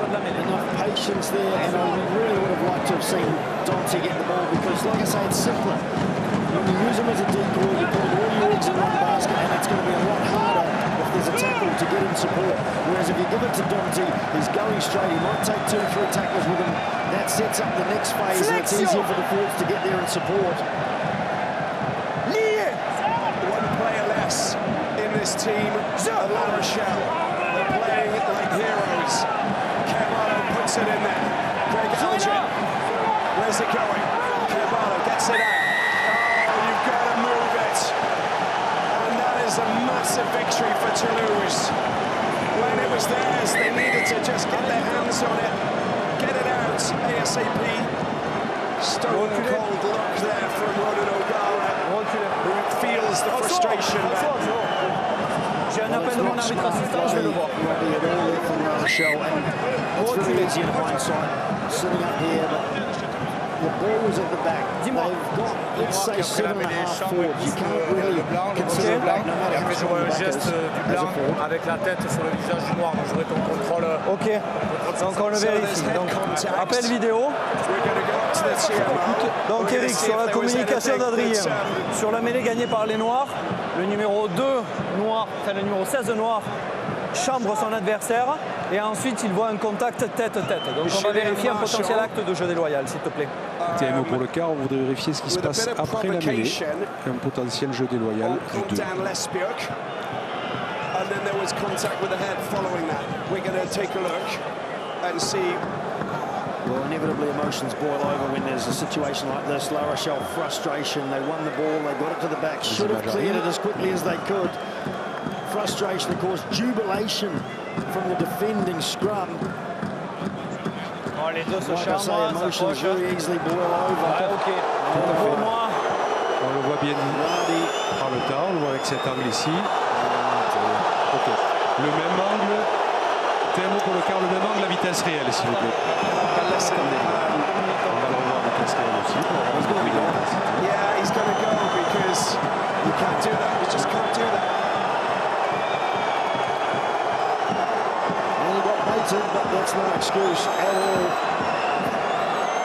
not enough patience there, and I really would have liked to have seen Dante get the ball because, like I say, it's simpler. When you use him as a decoy, you put all your eggs in one basket, and it's going to be a lot harder if there's a tackle to get him support. Whereas if you give it to Dante, he's going straight. He might take 2 or 3 tackles with him. That sets up the next phase, and it's easier for the forwards to get there and support. One player less in this team of La Rochelle. They're playing like heroes. Carvalho puts it in there. Greg Algin. Where's it going? Carvalho gets it out. Oh, you've got to move it. And that is a massive victory for Toulouse. When it was theirs, they needed to just get their hands on it. Get it out ASAP. Stone cold look there from Ronan O'Gara, who feels the frustration. J'ai un appel de mon arbitre assistant, je vais le voir. It's very easy in hindsight, sitting up here, but the ball was at the back. They've got, let's say, 7.5 forwards. You can't really consider back, no matter how strong the back is. Avec la tête sur le visage du noir, j'aurais ton contrôle. Ok, donc on le vérifie. Donc, appel vidéo. Donc Eric, sur la communication d'Adrien, sur la mêlée gagnée par les Noirs, le numéro 2 noir, enfin le numéro 16 noir, chambre son adversaire et ensuite il voit un contact tête-tête. Donc on va vérifier un potentiel acte de jeu déloyal, s'il te plaît. TMO pour le quart, on voudrait vérifier ce qui se passe après la mêlée. Un potentiel jeu déloyal du 2. And then there was contact with the head following that. We're going to take a look and see. Well, inevitably emotions boil over when there's a situation like this. La Rochelle, frustration. They won the ball, they got it to the back, should have cleared it as quickly as they could. Frustration, of course, jubilation from the defending scrum. Les deux se like I say, emotions very easily boil over. Ouais, ok. Pour moi, on le voit bien par le temps, on le voit avec cet angle ici. Ok. Le même angle, TMO pour le quart, le même angle à vitesse réelle, s'il vous plaît. On va le revoir à vitesse réelle aussi. Yeah, he's going to go because you can't do that. You just can't do that. And he got baited, but that's no excuse at all.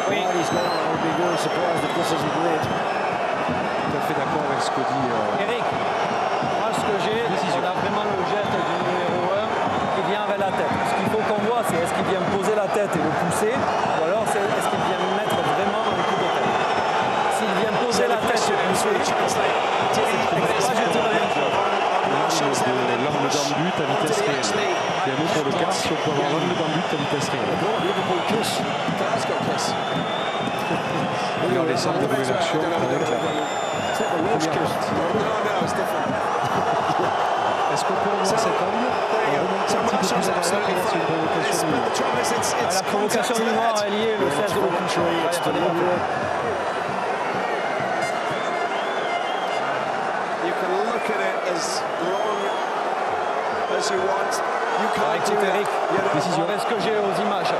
Oui. He's gone. I would be very surprised if this isn't red. Tout à fait d'accord avec ce que dit Eric, moi ce que j'ai, on a vraiment le geste du numéro 1 qui vient vers la tête. Ce qu'il faut qu'on voit, c'est est-ce qu'il vient poser la tête et le pousser, ou alors est-ce qu'il vient mettre vraiment un coup de tête. S'il vient poser la tête et pousser, moi je te le même chose. l'angle d'un but à vitesse réelle. TMO pour le quart, si on peut avoir l'angle d'un but à vitesse réelle. Regardez les centres de l'action avec la première partie. Est-ce qu'on peut revoir cet angle? On remonte un petit peu plus à l'arrière et c'est une provocation du noir. La provocation du noir est liée le 16 de l'autre. You can look at it as long as you want. You can't do Eric, avec ce que j'ai aux images,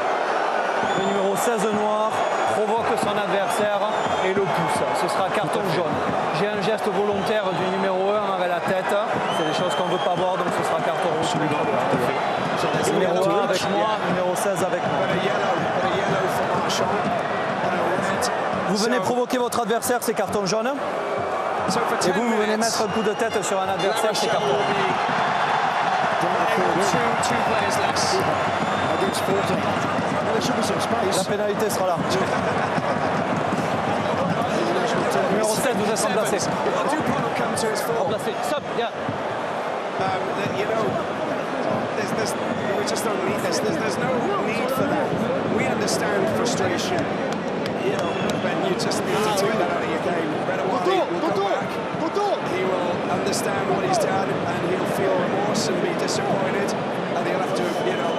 le numéro 16 noir provoque son adversaire et le pousse. Ce sera carton jaune. J'ai un geste volontaire du numéro 1 avec la tête. C'est des choses qu'on ne veut pas voir, donc ce sera carton rouge. Numéro 1 avec moi, numéro 16 avec moi. Vous venez provoquer votre adversaire, c'est carton jaune. Et vous venez mettre un coup de tête sur un adversaire, c'est carton rouge. La pénalité sera là. Numéro 7, vous êtes remplacé. Remplacé. Stop. Yeah. You know, we just don't need this. There's no need for that. We understand frustration. You know, but you just need to take that out of your game. Redawali will go back. He will understand what he's done, and he'll feel remorse and be disappointed, and he'll have to, you know.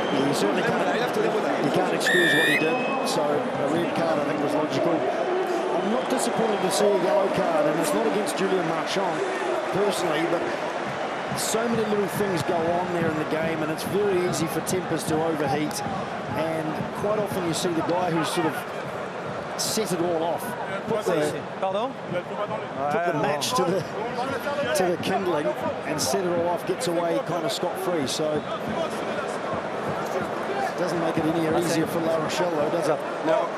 You certainly can't excuse what he did, so a red card I think was logical. I'm not disappointed to see a yellow card, and it's not against Julian Marchand personally, but so many little things go on there in the game, and it's very easy for tempers to overheat. And quite often you see the guy who's sort of set it all off, put the match to the kindling and set it all off, gets away kind of scot-free. So it doesn't make it any easier for La Rochelle, though, does it? No.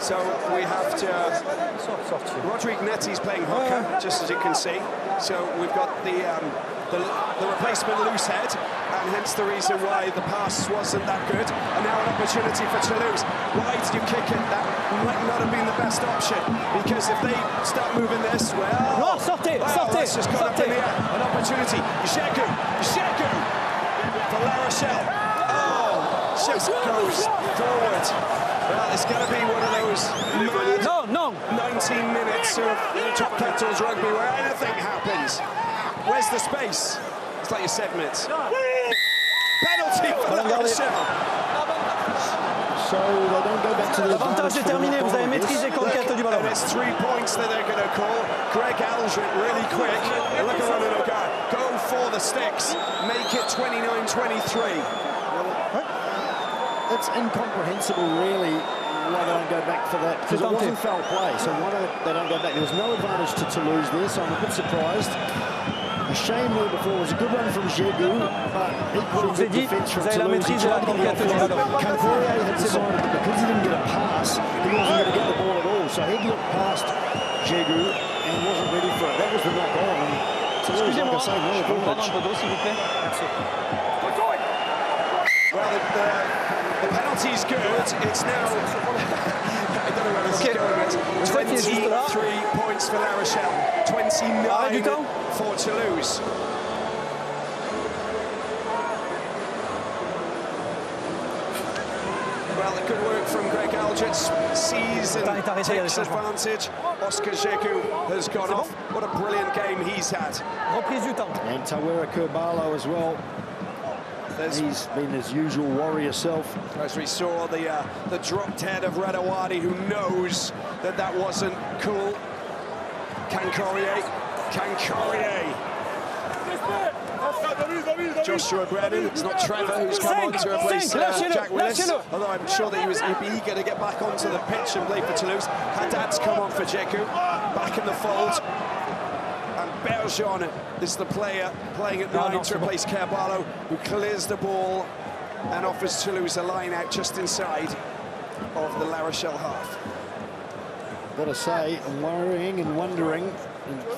So we have to. Rodrigue Netti's playing hooker, just as you can see. So we've got the replacement loose head, and hence the reason why the pass wasn't that good. And now an opportunity for Toulouse. Why did you kick it? That might not have been the best option, because if they start moving this, well, that's just gone up in the air. An opportunity. Jegu for La Rochelle. Oh, just goes forward. Well, it's going to be one of those mad 19 minutes of top capitals rugby where anything happens. Where's the space? It's like your segments. Penalty for La Rochelle. So they don't go back to the L'avantage est terminé, vous avez maîtrisé conquête du ballon. And it's 3 points that they're going to call. Greg Aldred really quick. Look around and go for the sticks. Make it 29-23. It's incomprehensible, really, why they don't go back for that, because it wasn't foul play, so why don't they don't go back? There was no advantage to Toulouse there, so I'm a bit surprised. A shame there before. It was a good run from Jegu, but equally good defence from Toulouse. Cancourier had decided that because he didn't get a pass, he wasn't going to get the ball at all, so he'd looked past Jegu and wasn't ready for it. That was the knock on, and Toulouse, like I say, no advantage. Well, the penalty's good. It's now. I don't know where this is going. 23 points for La Rochelle, 29 for Toulouse. Well, the good work from Greg Aldred. Sees and takes advantage. Oscar Jegu has gone off. What a brilliant game he's had. And Tawera Kurbalo as well. He's been his usual warrior self. As we saw the dropped head of Redawadi, who knows that that wasn't cool. Cancourier. Joshua Brennan. It's not Trevor who's come on to replace Jack Willis. Although I'm sure that he'd be eager to get back onto the pitch and play for Toulouse. Haddad's come on for Jegu. Back in the fold. Bergeron is the player playing at 9 to replace Carballo, who clears the ball and offers Toulouse a line out just inside of the La Rochelle half. Got to say, I'm worrying and wondering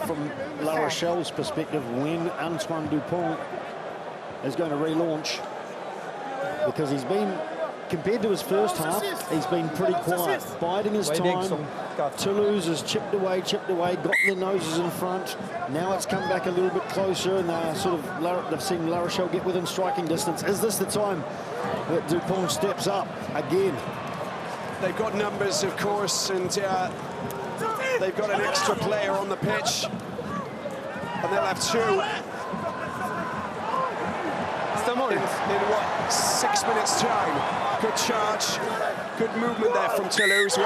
from La Rochelle's perspective when Antoine Dupont is going to relaunch, because he's been, compared to his first half, he's been pretty quiet, biding his time. Toulouse has chipped away, got their noses in front. Now it's come back a little bit closer, and they've seen La Rochelle get within striking distance. Is this the time that Dupont steps up again? They've got numbers, of course, and they've got an extra player on the pitch, and they'll have 2. In what, 6 minutes' time. Good charge, good movement there from Toulouse. Well,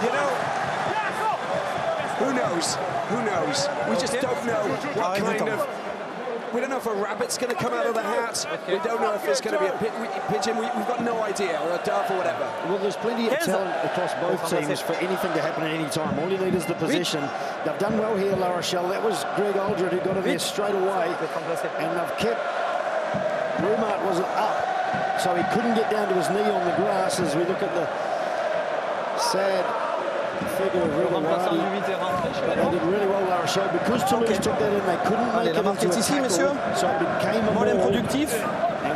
you know, who knows? We just don't know what kind of. We don't know if a rabbit's going to come out of the hat. We don't know if it's going to be a pigeon. We've got no idea, or a dove or whatever. Well, there's plenty of talent across both teams for anything to happen at any time. All you need is the possession. They've done well here, La Rochelle. That was Greg Aldred who got in there straight away. And they've kept... Rumart wasn't up, so he couldn't get down to his knee on the grass as we look at the sad figure of Redawadi. But they did really well, La Rochelle, because Toulouse took that in. They couldn't make it into a tackle, so it became a ball. And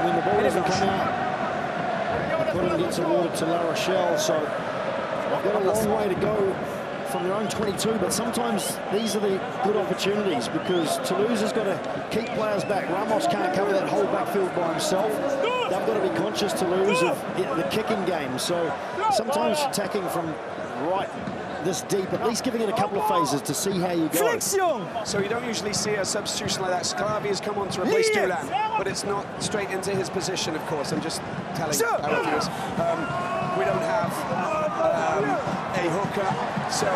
when the ball doesn't come out, couldn't get awarded to La Rochelle. So they've got a long way to go from their own 22, but sometimes these are the good opportunities, because Toulouse has got to keep players back. Ramos can't cover that whole backfield by himself. They've got to be conscious, Toulouse, of the kicking game. So sometimes attacking from right this deep, at least giving it a couple of phases to see how you go. So you don't usually see a substitution like that. Sclavi has come on to replace Toulousain, but it's not straight into his position, of course. I'm just telling our viewers. We don't have a hooker, so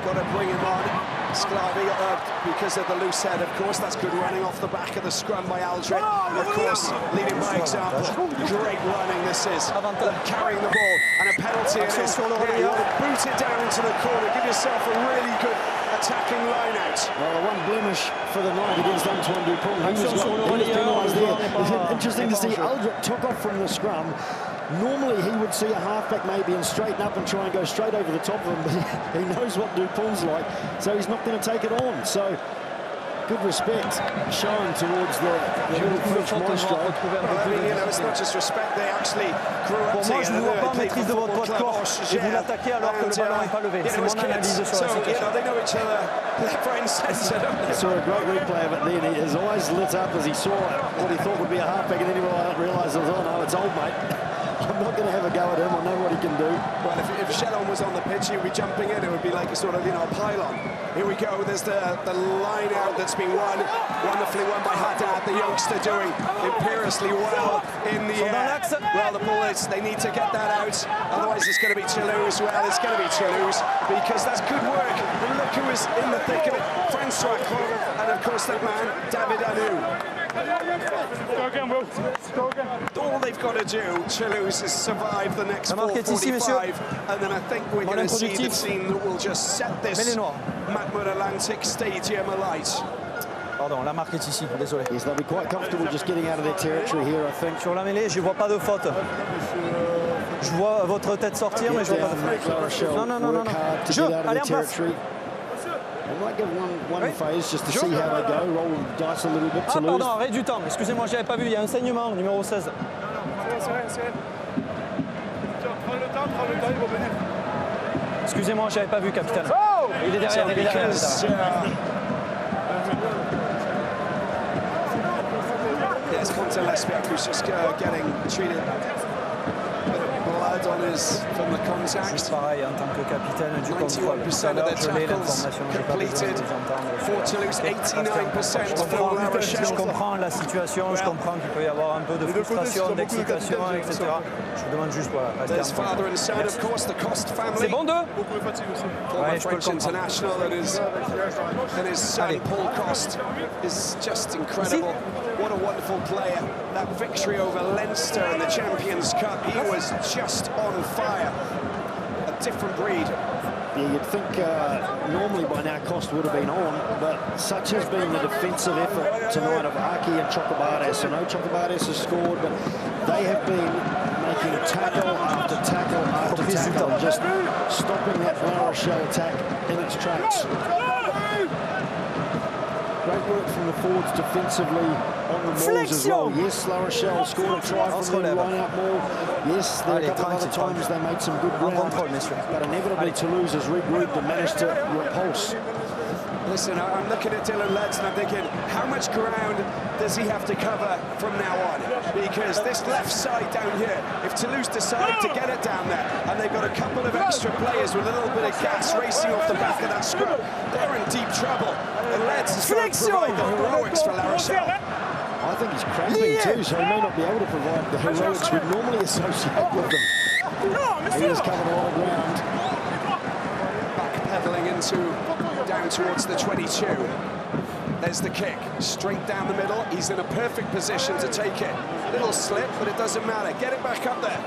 got to bring him on. Sclavi, because of the loose head, of course. That's good running off the back of the scrum by Aldred. Of course, leading by example. Great running this is. Carrying the ball, and a penalty it is. Yeah, you want to boot it down into the corner, give yourself a really good attacking line-out. Well, the one blemish for the night against Antoine Dupont. He was penalised there. Interesting to see Aldred took off from the scrum. Normally he would see a halfback maybe and straighten up and try and go straight over the top of him, but he knows what Dupont's like, so he's not going to take it on. So good respect shown towards the little French maestro. Well, I mean, you know, it's not just respect, they actually grew up together. Maîtrise de votre poids de corps et vous l'attaquez alors que le ballon n'est pas levé. C'est mon analyse sur la situation. They know each other left, right and centre, don't they? I saw a great replay of it then. His eyes lit up as he saw what he thought would be a halfback, and then he realised, oh no, it's old mate. I'm not going to have a go at him. I know what he can do. Well, if Shellon was on the pitch, he would be jumping in. It would be like a sort of, you know, a pylon. Here we go. There's the line out that's been won. Wonderfully won by Haddad, the youngster, doing imperiously well in the air. Well, the Bullets, they need to get that out. Otherwise, it's going to be Toulouse. Well, it's going to be Toulouse because that's good work. And look who is in the thick of it. Francois Croix, and of course that man, David Anou. All they've got to do, Toulouse, is survive the next 4:45, and then I think we're going to see the team that will just set this Mahmoud Atlantic Stadium alight. Pardon, la marque est ici, désolé. Yes, they'll be quite comfortable just getting out of their territory here, I think. Sur la mêlée, je ne vois pas de faute. Je vois votre tête sortir, mais je ne vois pas de faute. Non, non, non, non. Jeu, allez en place. They might give one phase just to see how they go, roll the dice a little bit. Ah pardon, arrêt du temps, excusez-moi, je n'avais pas vu, il y a un saignement, numéro 16. Excusez-moi, je n'avais pas vu, capitaine. Il est derrière, il est derrière. Yes, Ponte Lespiac, who's just getting treated. On his, from the contact. Juste pareil, en tant que capitaine du contrôle. 91% of their tackles completed for Toulouse, 89% for La Rochelle. Je comprends la situation, je comprends qu'il peut y avoir un peu de frustration, d'excitation, etc. Je vous demande juste, voilà, restez There's father and son, of course, the Cost family. C'est bon deux? Former French international and his son, Paul Cost, is just incredible. What a wonderful player. That victory over Leinster in the Champions Cup, he was just on fire. A different breed. Yeah, you'd think normally by now Cost would have been on, but such has been the defensive effort tonight of Aki and Chocobades. I know Chocobades has scored, but they have been making tackle after tackle after tackle, just stopping that La Rochelle attack in its tracks. Great work from the forwards defensively on the mauls as well. Yes, La Rochelle scored a try from the line-out maul. Yes, there are a couple of other times they made some good ground, but inevitably Toulouse has regrouped and managed to repulse. Listen, I'm looking at Dylan Letts and I'm thinking, how much ground does he have to cover from now on? Because this left side down here, if Toulouse decide to get it down there, and they've got a couple of extra players with a little bit of gas racing off the back of that scrum, they're in deep trouble. And Letts is going to provide the heroics for La Rochelle. I think he's cramping too, so he may not be able to provide the heroics we'd normally associate with them. He has covered a lot of ground. Backpedaling down towards the 22. There's the kick, straight down the middle. He's in a perfect position to take it. Little slip, but it doesn't matter. Get it back up there.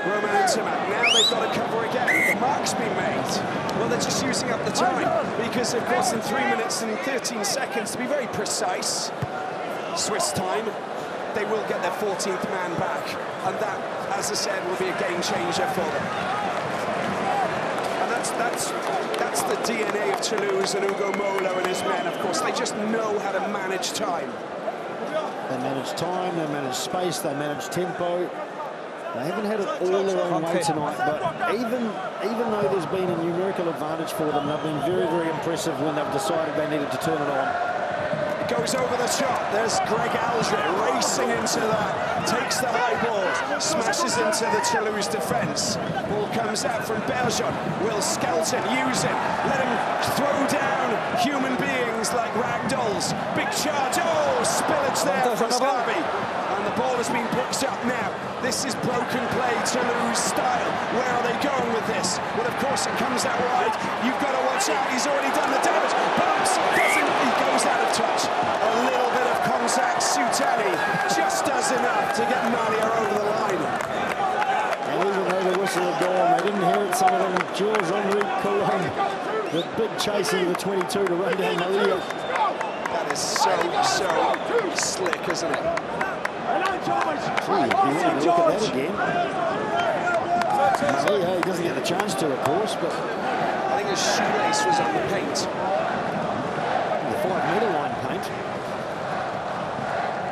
Roman Intimac, now they've got to cover again. The mark's been made. Well, they're just using up the time because, of course, in 3 minutes and 13 seconds, to be very precise, Swiss time, they will get their 14th man back. And that, as I said, will be a game changer for them. And that's the DNA of Toulouse and Ugo Molo and his men, of course. They just know how to manage time. They manage time, they manage space, they manage tempo. They haven't had it all their own way tonight, but even though there's been a numerical advantage for them, they've been very, very impressive when they've decided they needed to turn it on. It goes over the top. There's Greg Aldred racing into that, takes the high ball, smashes into the Toulouse defence. Ball comes out from Bergeron. Will Skelton use it, let him throw down human beings like ragdolls. Big charge, oh, spillage there from Sclavi. And the ball has been picked up now. This is broken play, Toulouse style. Where are they going with this? Well, of course, it comes out wide. You've got to watch out. He's already done the damage. Bumps, doesn't. He goes out of touch. A little bit of contact. Soutani just does enough to get Malia over the line. And even though the whistle had gone, they didn't hear it. Some of them, Jules-Henri Coulomb, the big chase into the 22 to run down Malia. That is so slick, isn't it? Gee, you want to look at that again. Malia, he doesn't get the chance to, of course, but I think his shoelace was on the paint. The 5-metre line paint.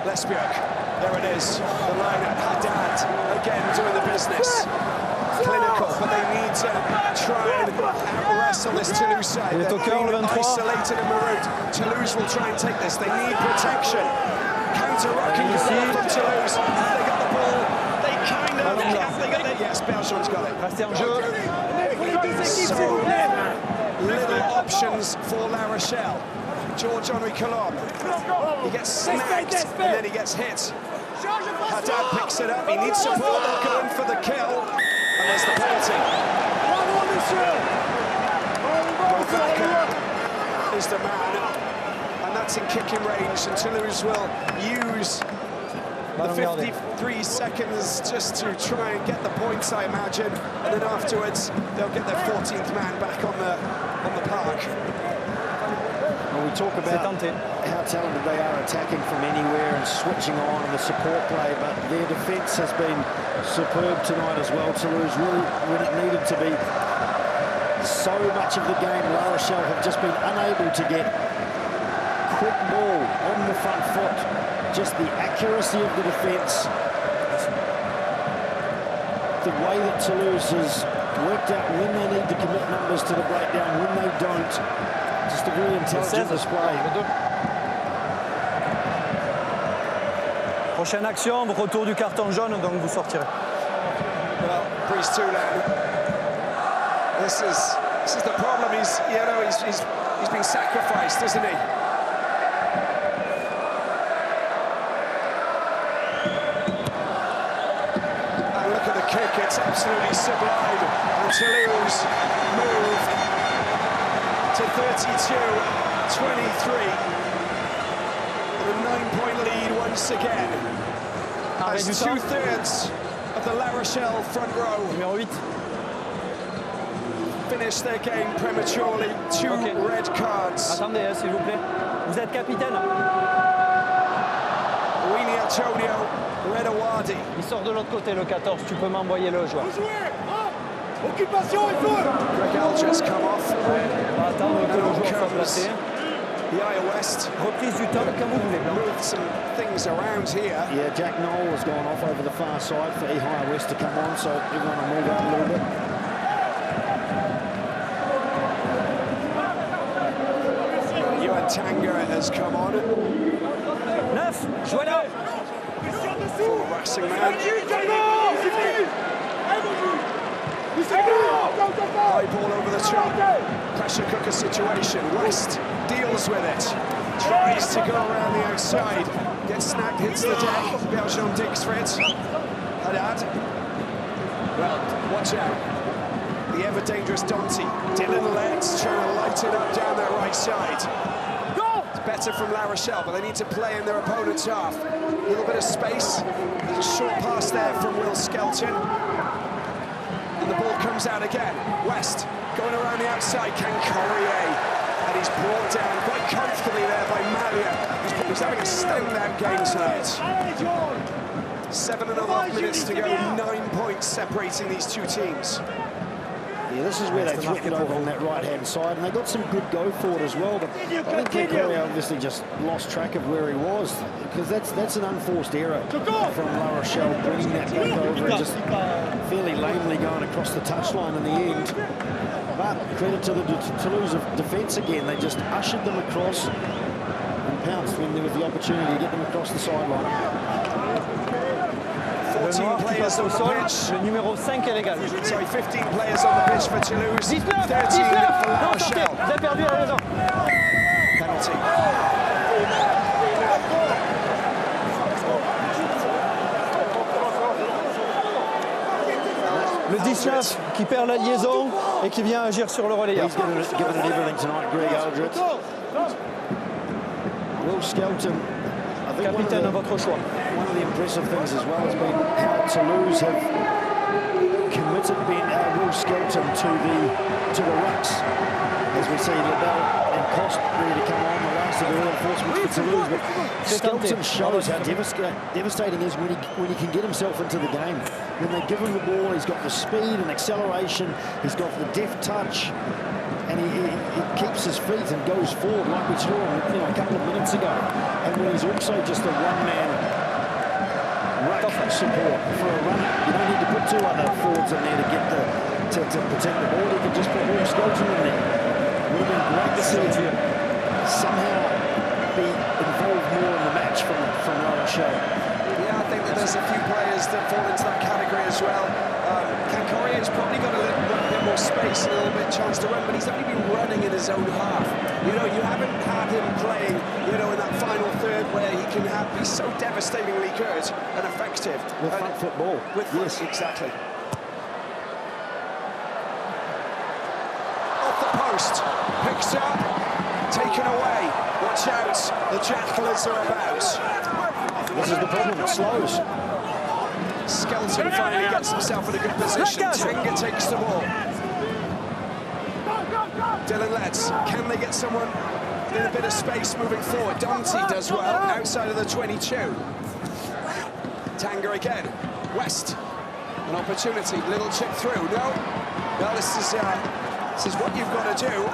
Lesbjerg, there it is. The line at Haddad, again doing the business. Clinical, but they need to try and wrestle this Toulouse side. They're being isolated and marooned. Toulouse will try and take this. They need protection. Counter-rocking from Toulouse. They got the ball. They kind of they got it. Yes, Belgium's got it. So little options for La Rochelle. Georges-Henri Coulomb. He gets snagged and then he gets hit. Haddad picks it up. He needs support. They'll go in for the kill. And there's the penalty. Rovaka is the man, and that's in kicking range, and Toulouse will use the 53 seconds just to try and get the points, I imagine, and then afterwards they'll get their 14th man back on the park. Well, we talk about how talented they are attacking from anywhere and switching on and the support play, but their defence has been superb tonight as well. Toulouse really, when it needed to be. So much of the game, La Rochelle have just been unable to get quick ball on the front foot. Just the accuracy of the defence. The way that Toulouse has worked out when they need to commit numbers to the breakdown, when they don't. Just a very intelligent display. Prochaine action, retour du carton jaune, donc vous sortirez. Well, Brice Toulouse. This is the problem. He's been sacrificed, isn't he? And look at the kick. It's absolutely sublime. And Toulouse move to 32-23. And a 9-point lead once again. As 2/3 of the La Rochelle front row. Numéro 8. Finish their game prematurely. Two red cards. Attendez, s'il vous plaît. Vous êtes capitaine. Winnie Antonio, Red Awadi. Il sort de l'autre côté, le 14. Tu peux m'envoyer le joueur. Occupation et feu. Greg Alger's come off. On va attendre que le joueur soit placé. Yaya West. Reprise du top, comme vous voulez. Moved some things around here. Yeah, Jack Knoll has gone off over the far side for Yaya West to come on, so everyone will move out a little bit. Tanga has come on. 9, jouez là. Full racing man. High ball over the top. Pressure cooker situation. West deals with it. Tries to go around the outside. Gets snagged, hits the deck. Belgium digs for it. Haddad. Well, watch out. The ever dangerous Dante. Dylan Letts trying to light it up down that right side. Better from La Rochelle, but they need to play in their opponent's half. A little bit of space. There's a short pass there from Will Skelton. And the ball comes out again. West going around the outside. Can Corrier. And he's brought down quite comfortably there by Malia. He's having a standout game tonight. 7.5 minutes to go. 9 points separating these two teams. Yeah, this is where they threatened over on that right-hand side, and they got some good go for it as well, but I think Correa obviously just lost track of where he was, because that's an unforced error from La Rochelle, bringing that back over and just fairly lamely going across the touchline in the end. But credit to the Toulouse defence again, they just ushered them across and pounced when there was the opportunity to get them across the sideline. 14 players on the pitch. Le numéro 5 est légal. Sorry, 15 players on the pitch for Toulouse. 13 for La Rochelle. Vous avez perdu à la maison. Penalty. Le 19 qui perd la liaison et qui vient agir sur le relayeur. He's given it everything tonight, Greg Aldred. Will Skelton, I think capitaine à votre choix. One of the impressive things as well has been how Toulouse have committed Will Skelton to the rucks. As we see Lebel and Cost ready to come on, the last of the reinforcements for Toulouse. But Skelton shows how devastating it is when he can get himself into the game. When they give him the ball, he's got the speed and acceleration, he's got the deft touch, and he keeps his feet and goes forward like we saw him a couple of minutes ago. And when he's also just a one-man ruck support for a runner, you don't need to put two other forwards in there to get to protect the ball. You can just put Will Skelton in there. Would have been great to see him somehow be involved more in the match from La Rochelle. Yeah, I think that there's a few players that fall into that category as well. Cancorier's probably got a bit more space, a little bit chance to run, but he's only been running in his own half. You know, you haven't had him playing, in that final third where he can be so devastatingly good and effective. With front football. Yes, exactly. Post, picked up, taken away. Watch out, the Jackalers are about. This is the problem, it slows. Skelton finally gets himself in a good position. Tenga takes the ball. Dylan Letts, can they get someone in a bit of space moving forward? Dante does well, outside of the 22. Tenga again, West, an opportunity, little chip through, no? Well, this is what you've got to do.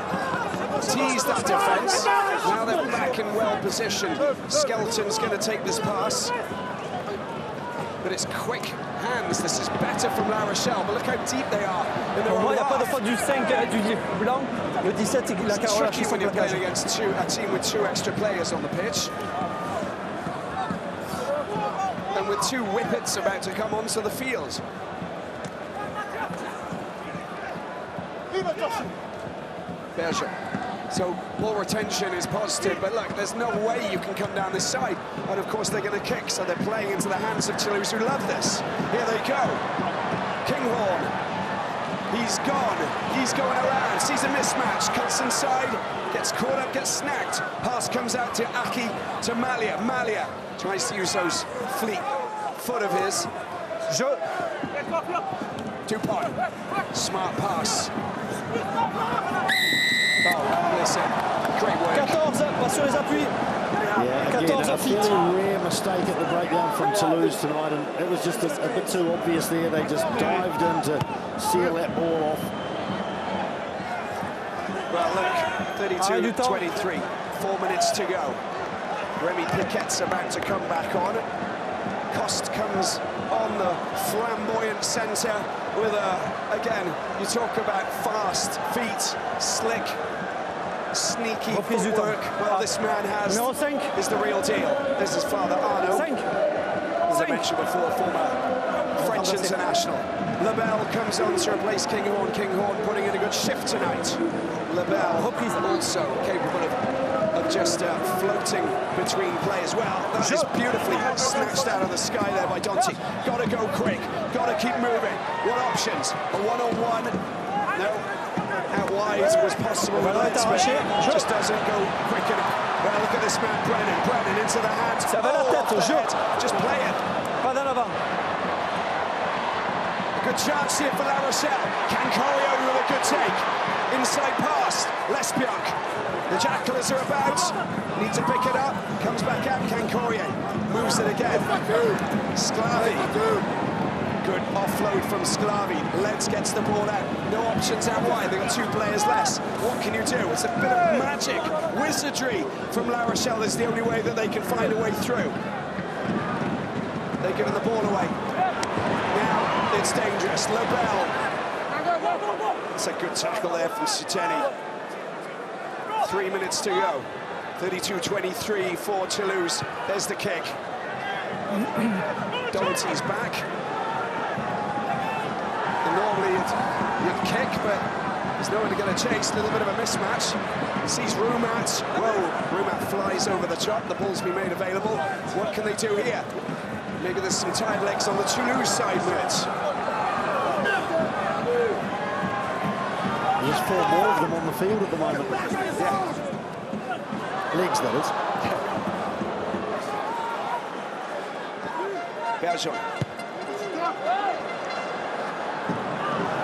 Tease that defence. Now they're back in well positioned. Skelton's going to take this pass. But it's quick hands. This is better from La Rochelle. But look how deep they are in their own half. Il n'y a pas de faute du 5 du blanc. Le 17, il a It's tricky when you're playing against a team with two extra players on the pitch. And with two whippets about to come onto the field. Berger. So ball retention is positive, but look, there's no way you can come down this side. And of course they're going to kick, so they're playing into the hands of Toulouse, who love this. Here they go. Kinghorn. He's gone. He's going around. Sees a mismatch. Cuts inside. Gets caught up. Gets snagged. Pass comes out to Aki. To Malia. Malia tries to use those fleet foot of his. Dupont. Smart pass. Oh, listen, great work. 14, pas sur les appuis. Yeah, again, a fairly rare mistake at the breakdown from Toulouse tonight, and it was just a bit too obvious there. They just dived in to seal that ball off. Well, look, 32-23, 4 minutes to go. Remy Piquet's about to come back on. Cost comes on the flamboyant centre with again, you talk about fast feet, slick, sneaky footwork. Well, this man is the real deal. This is Father Arnaud, as I mentioned before, former French international. Lebel comes on to replace Kinghorn. Kinghorn putting in a good shift tonight. Lebel also capable of just floating between players. Well, that is beautifully snatched out of the sky there by Dante. Got to go quick, got to keep moving. What options? A one-on-one? No. Out wide was possible with Letts, but just doesn't go quick enough. Well, look at this man, Brennan. Brennan into the hands. Just play it. A good chance here for La Rochelle. Cancorio with a good take. Inside pass. Lespiak. The Jackalers are about. Need to pick it up. Comes back out. Cancorio moves it again. Sclavi. Good offload from Sclavi. Letts gets the ball out. No options out wide. They've got two players less. What can you do? It's a bit of magic, wizardry from La Rochelle. It's the only way that they can find a way through. They're giving the ball away. Now it's dangerous. Lebel. It's a good tackle there from Suteni. 3 minutes to go. 32-23 for Toulouse. There's the kick. Dante's back. And normally you'd kick, but there's no one to get a chase. A little bit of a mismatch. Sees Rumat. Whoa, Rumat flies over the top. The ball's been made available. What can they do here? Maybe there's some tired legs on the Toulouse side, Mitch. There's 4 more of them on the field at the moment. Yeah. Legs, that is. Bergeron.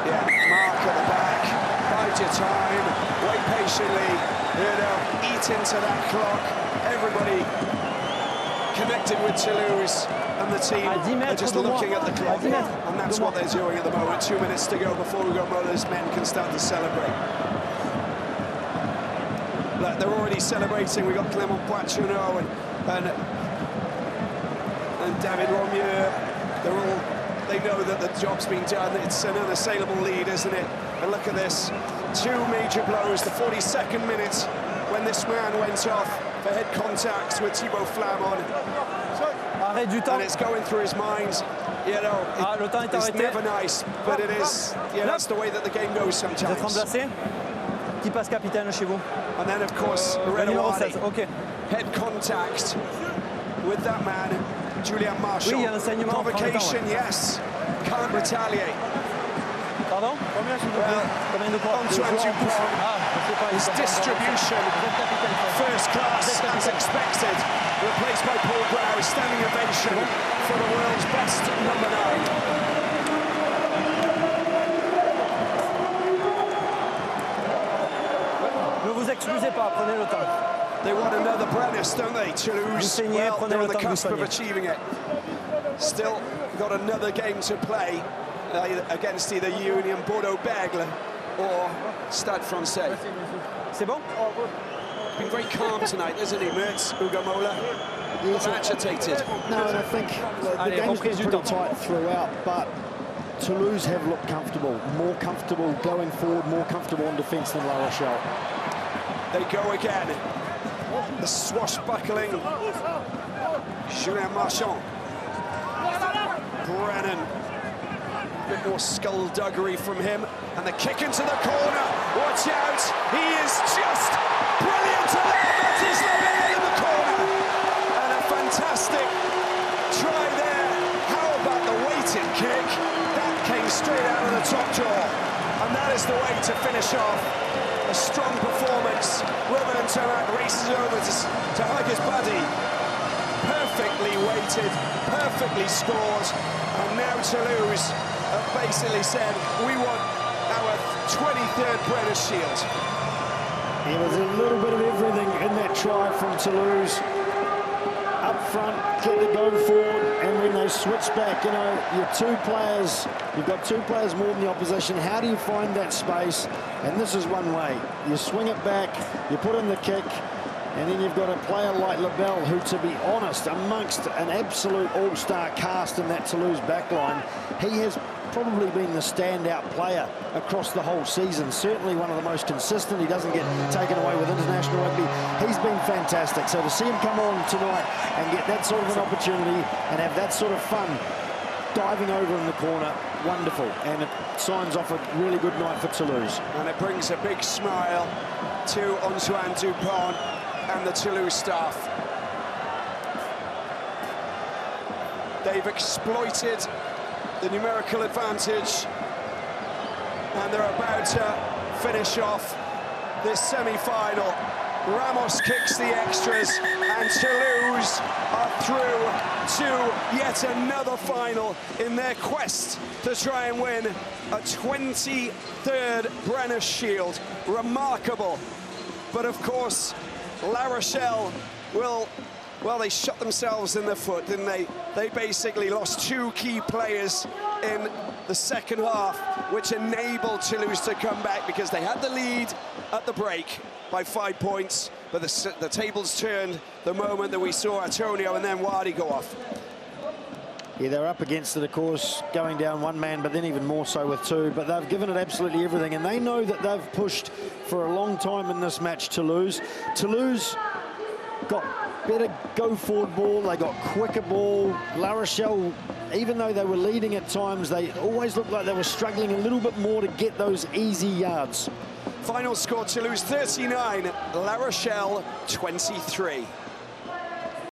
Yeah, Mark at the back. Bide your time. Wait patiently. You know, eat into that clock. Everybody connected with Toulouse, and the team are just looking at the clock, and that's what they're doing at the moment. 2 minutes to go before Hugo Mola's men can start to celebrate. Look, they're already celebrating. We got Clément Poitrenaud and David Romieux. They know that the job's been done. It's an unassailable lead, isn't it? And look at this. 2 major blows. The 42nd minute when this man went off for head contact with Thibaut Flamand. And it's going through his mind. You know, it's never nice, but it is. Yeah, that's the way that the game goes sometimes. Qui passe capitaine chez vous? And then, of course, Renouard, head contact with that man, Julien Marchand. Oui, il y a l'enseignement. Provocation, yes. Can't retaliate. Pardon? Combien de points? Antoine Dupont. His distribution, first class, as expected. Replaced by Paul Grau, standing ovation for the world's best number 9. Ne vous excusez pas, prenez le temps. They want another Brennus, don't they? Toulouse, well, they're on the cusp of achieving it. Still got another game to play against either Union Bordeaux-Bègles or Stade Français. C'est bon? Been very calm tonight, isn't he, Mertz, Hugo Mola? Not agitated. No, and I think the game's been pretty tight throughout, but Toulouse have looked more comfortable going forward, more comfortable on defence than La Rochelle. They go again. The swashbuckling Julien Marchand. Brennan. A bit more skullduggery from him. And the kick into the corner. Watch out. He is just brilliant to love. He's living in the corner. And a fantastic try there. How about the weighted kick? That came straight out of the top drawer. And that is the way to finish off. A strong performance. Romain Thomas races over to hug his buddy. Perfectly weighted, perfectly scored. And now Toulouse have basically said, we want our 23rd British Shield. There was a little bit of everything in that try from Toulouse. Up front, get the go forward, and when they switch back, you know, you've got 2 players more than the opposition. How do you find that space? And this is one way. You swing it back, you put in the kick, and then you've got a player like Lebel, who, to be honest, amongst an absolute all-star cast in that Toulouse backline, he has probably been the standout player across the whole season. Certainly one of the most consistent. He doesn't get taken away with international rugby. He's been fantastic. So to see him come on tonight and get that sort of an opportunity and have that sort of fun diving over in the corner, wonderful. And it signs off a really good night for Toulouse. And it brings a big smile to Antoine Dupont and the Toulouse staff. They've exploited the numerical advantage, and they're about to finish off this semi-final. Ramos kicks the extras, and Toulouse are through to yet another final in their quest to try and win a 23rd Brenner Shield. Remarkable. But of course, La Rochelle will, well, they shot themselves in the foot, didn't they? They basically lost 2 key players in the second half, which enabled Toulouse to come back because they had the lead at the break by 5 points, but the tables turned the moment that we saw Antonio and then Wadi go off. Yeah, they're up against it, of course, going down 1 man, but then even more so with 2. But they've given it absolutely everything, and they know that they've pushed for a long time in this match, Toulouse. Toulouse got better go-forward ball, they got quicker ball. La Rochelle, even though they were leading at times, they always looked like they were struggling a little bit more to get those easy yards. Final score, Toulouse 39, La Rochelle 23.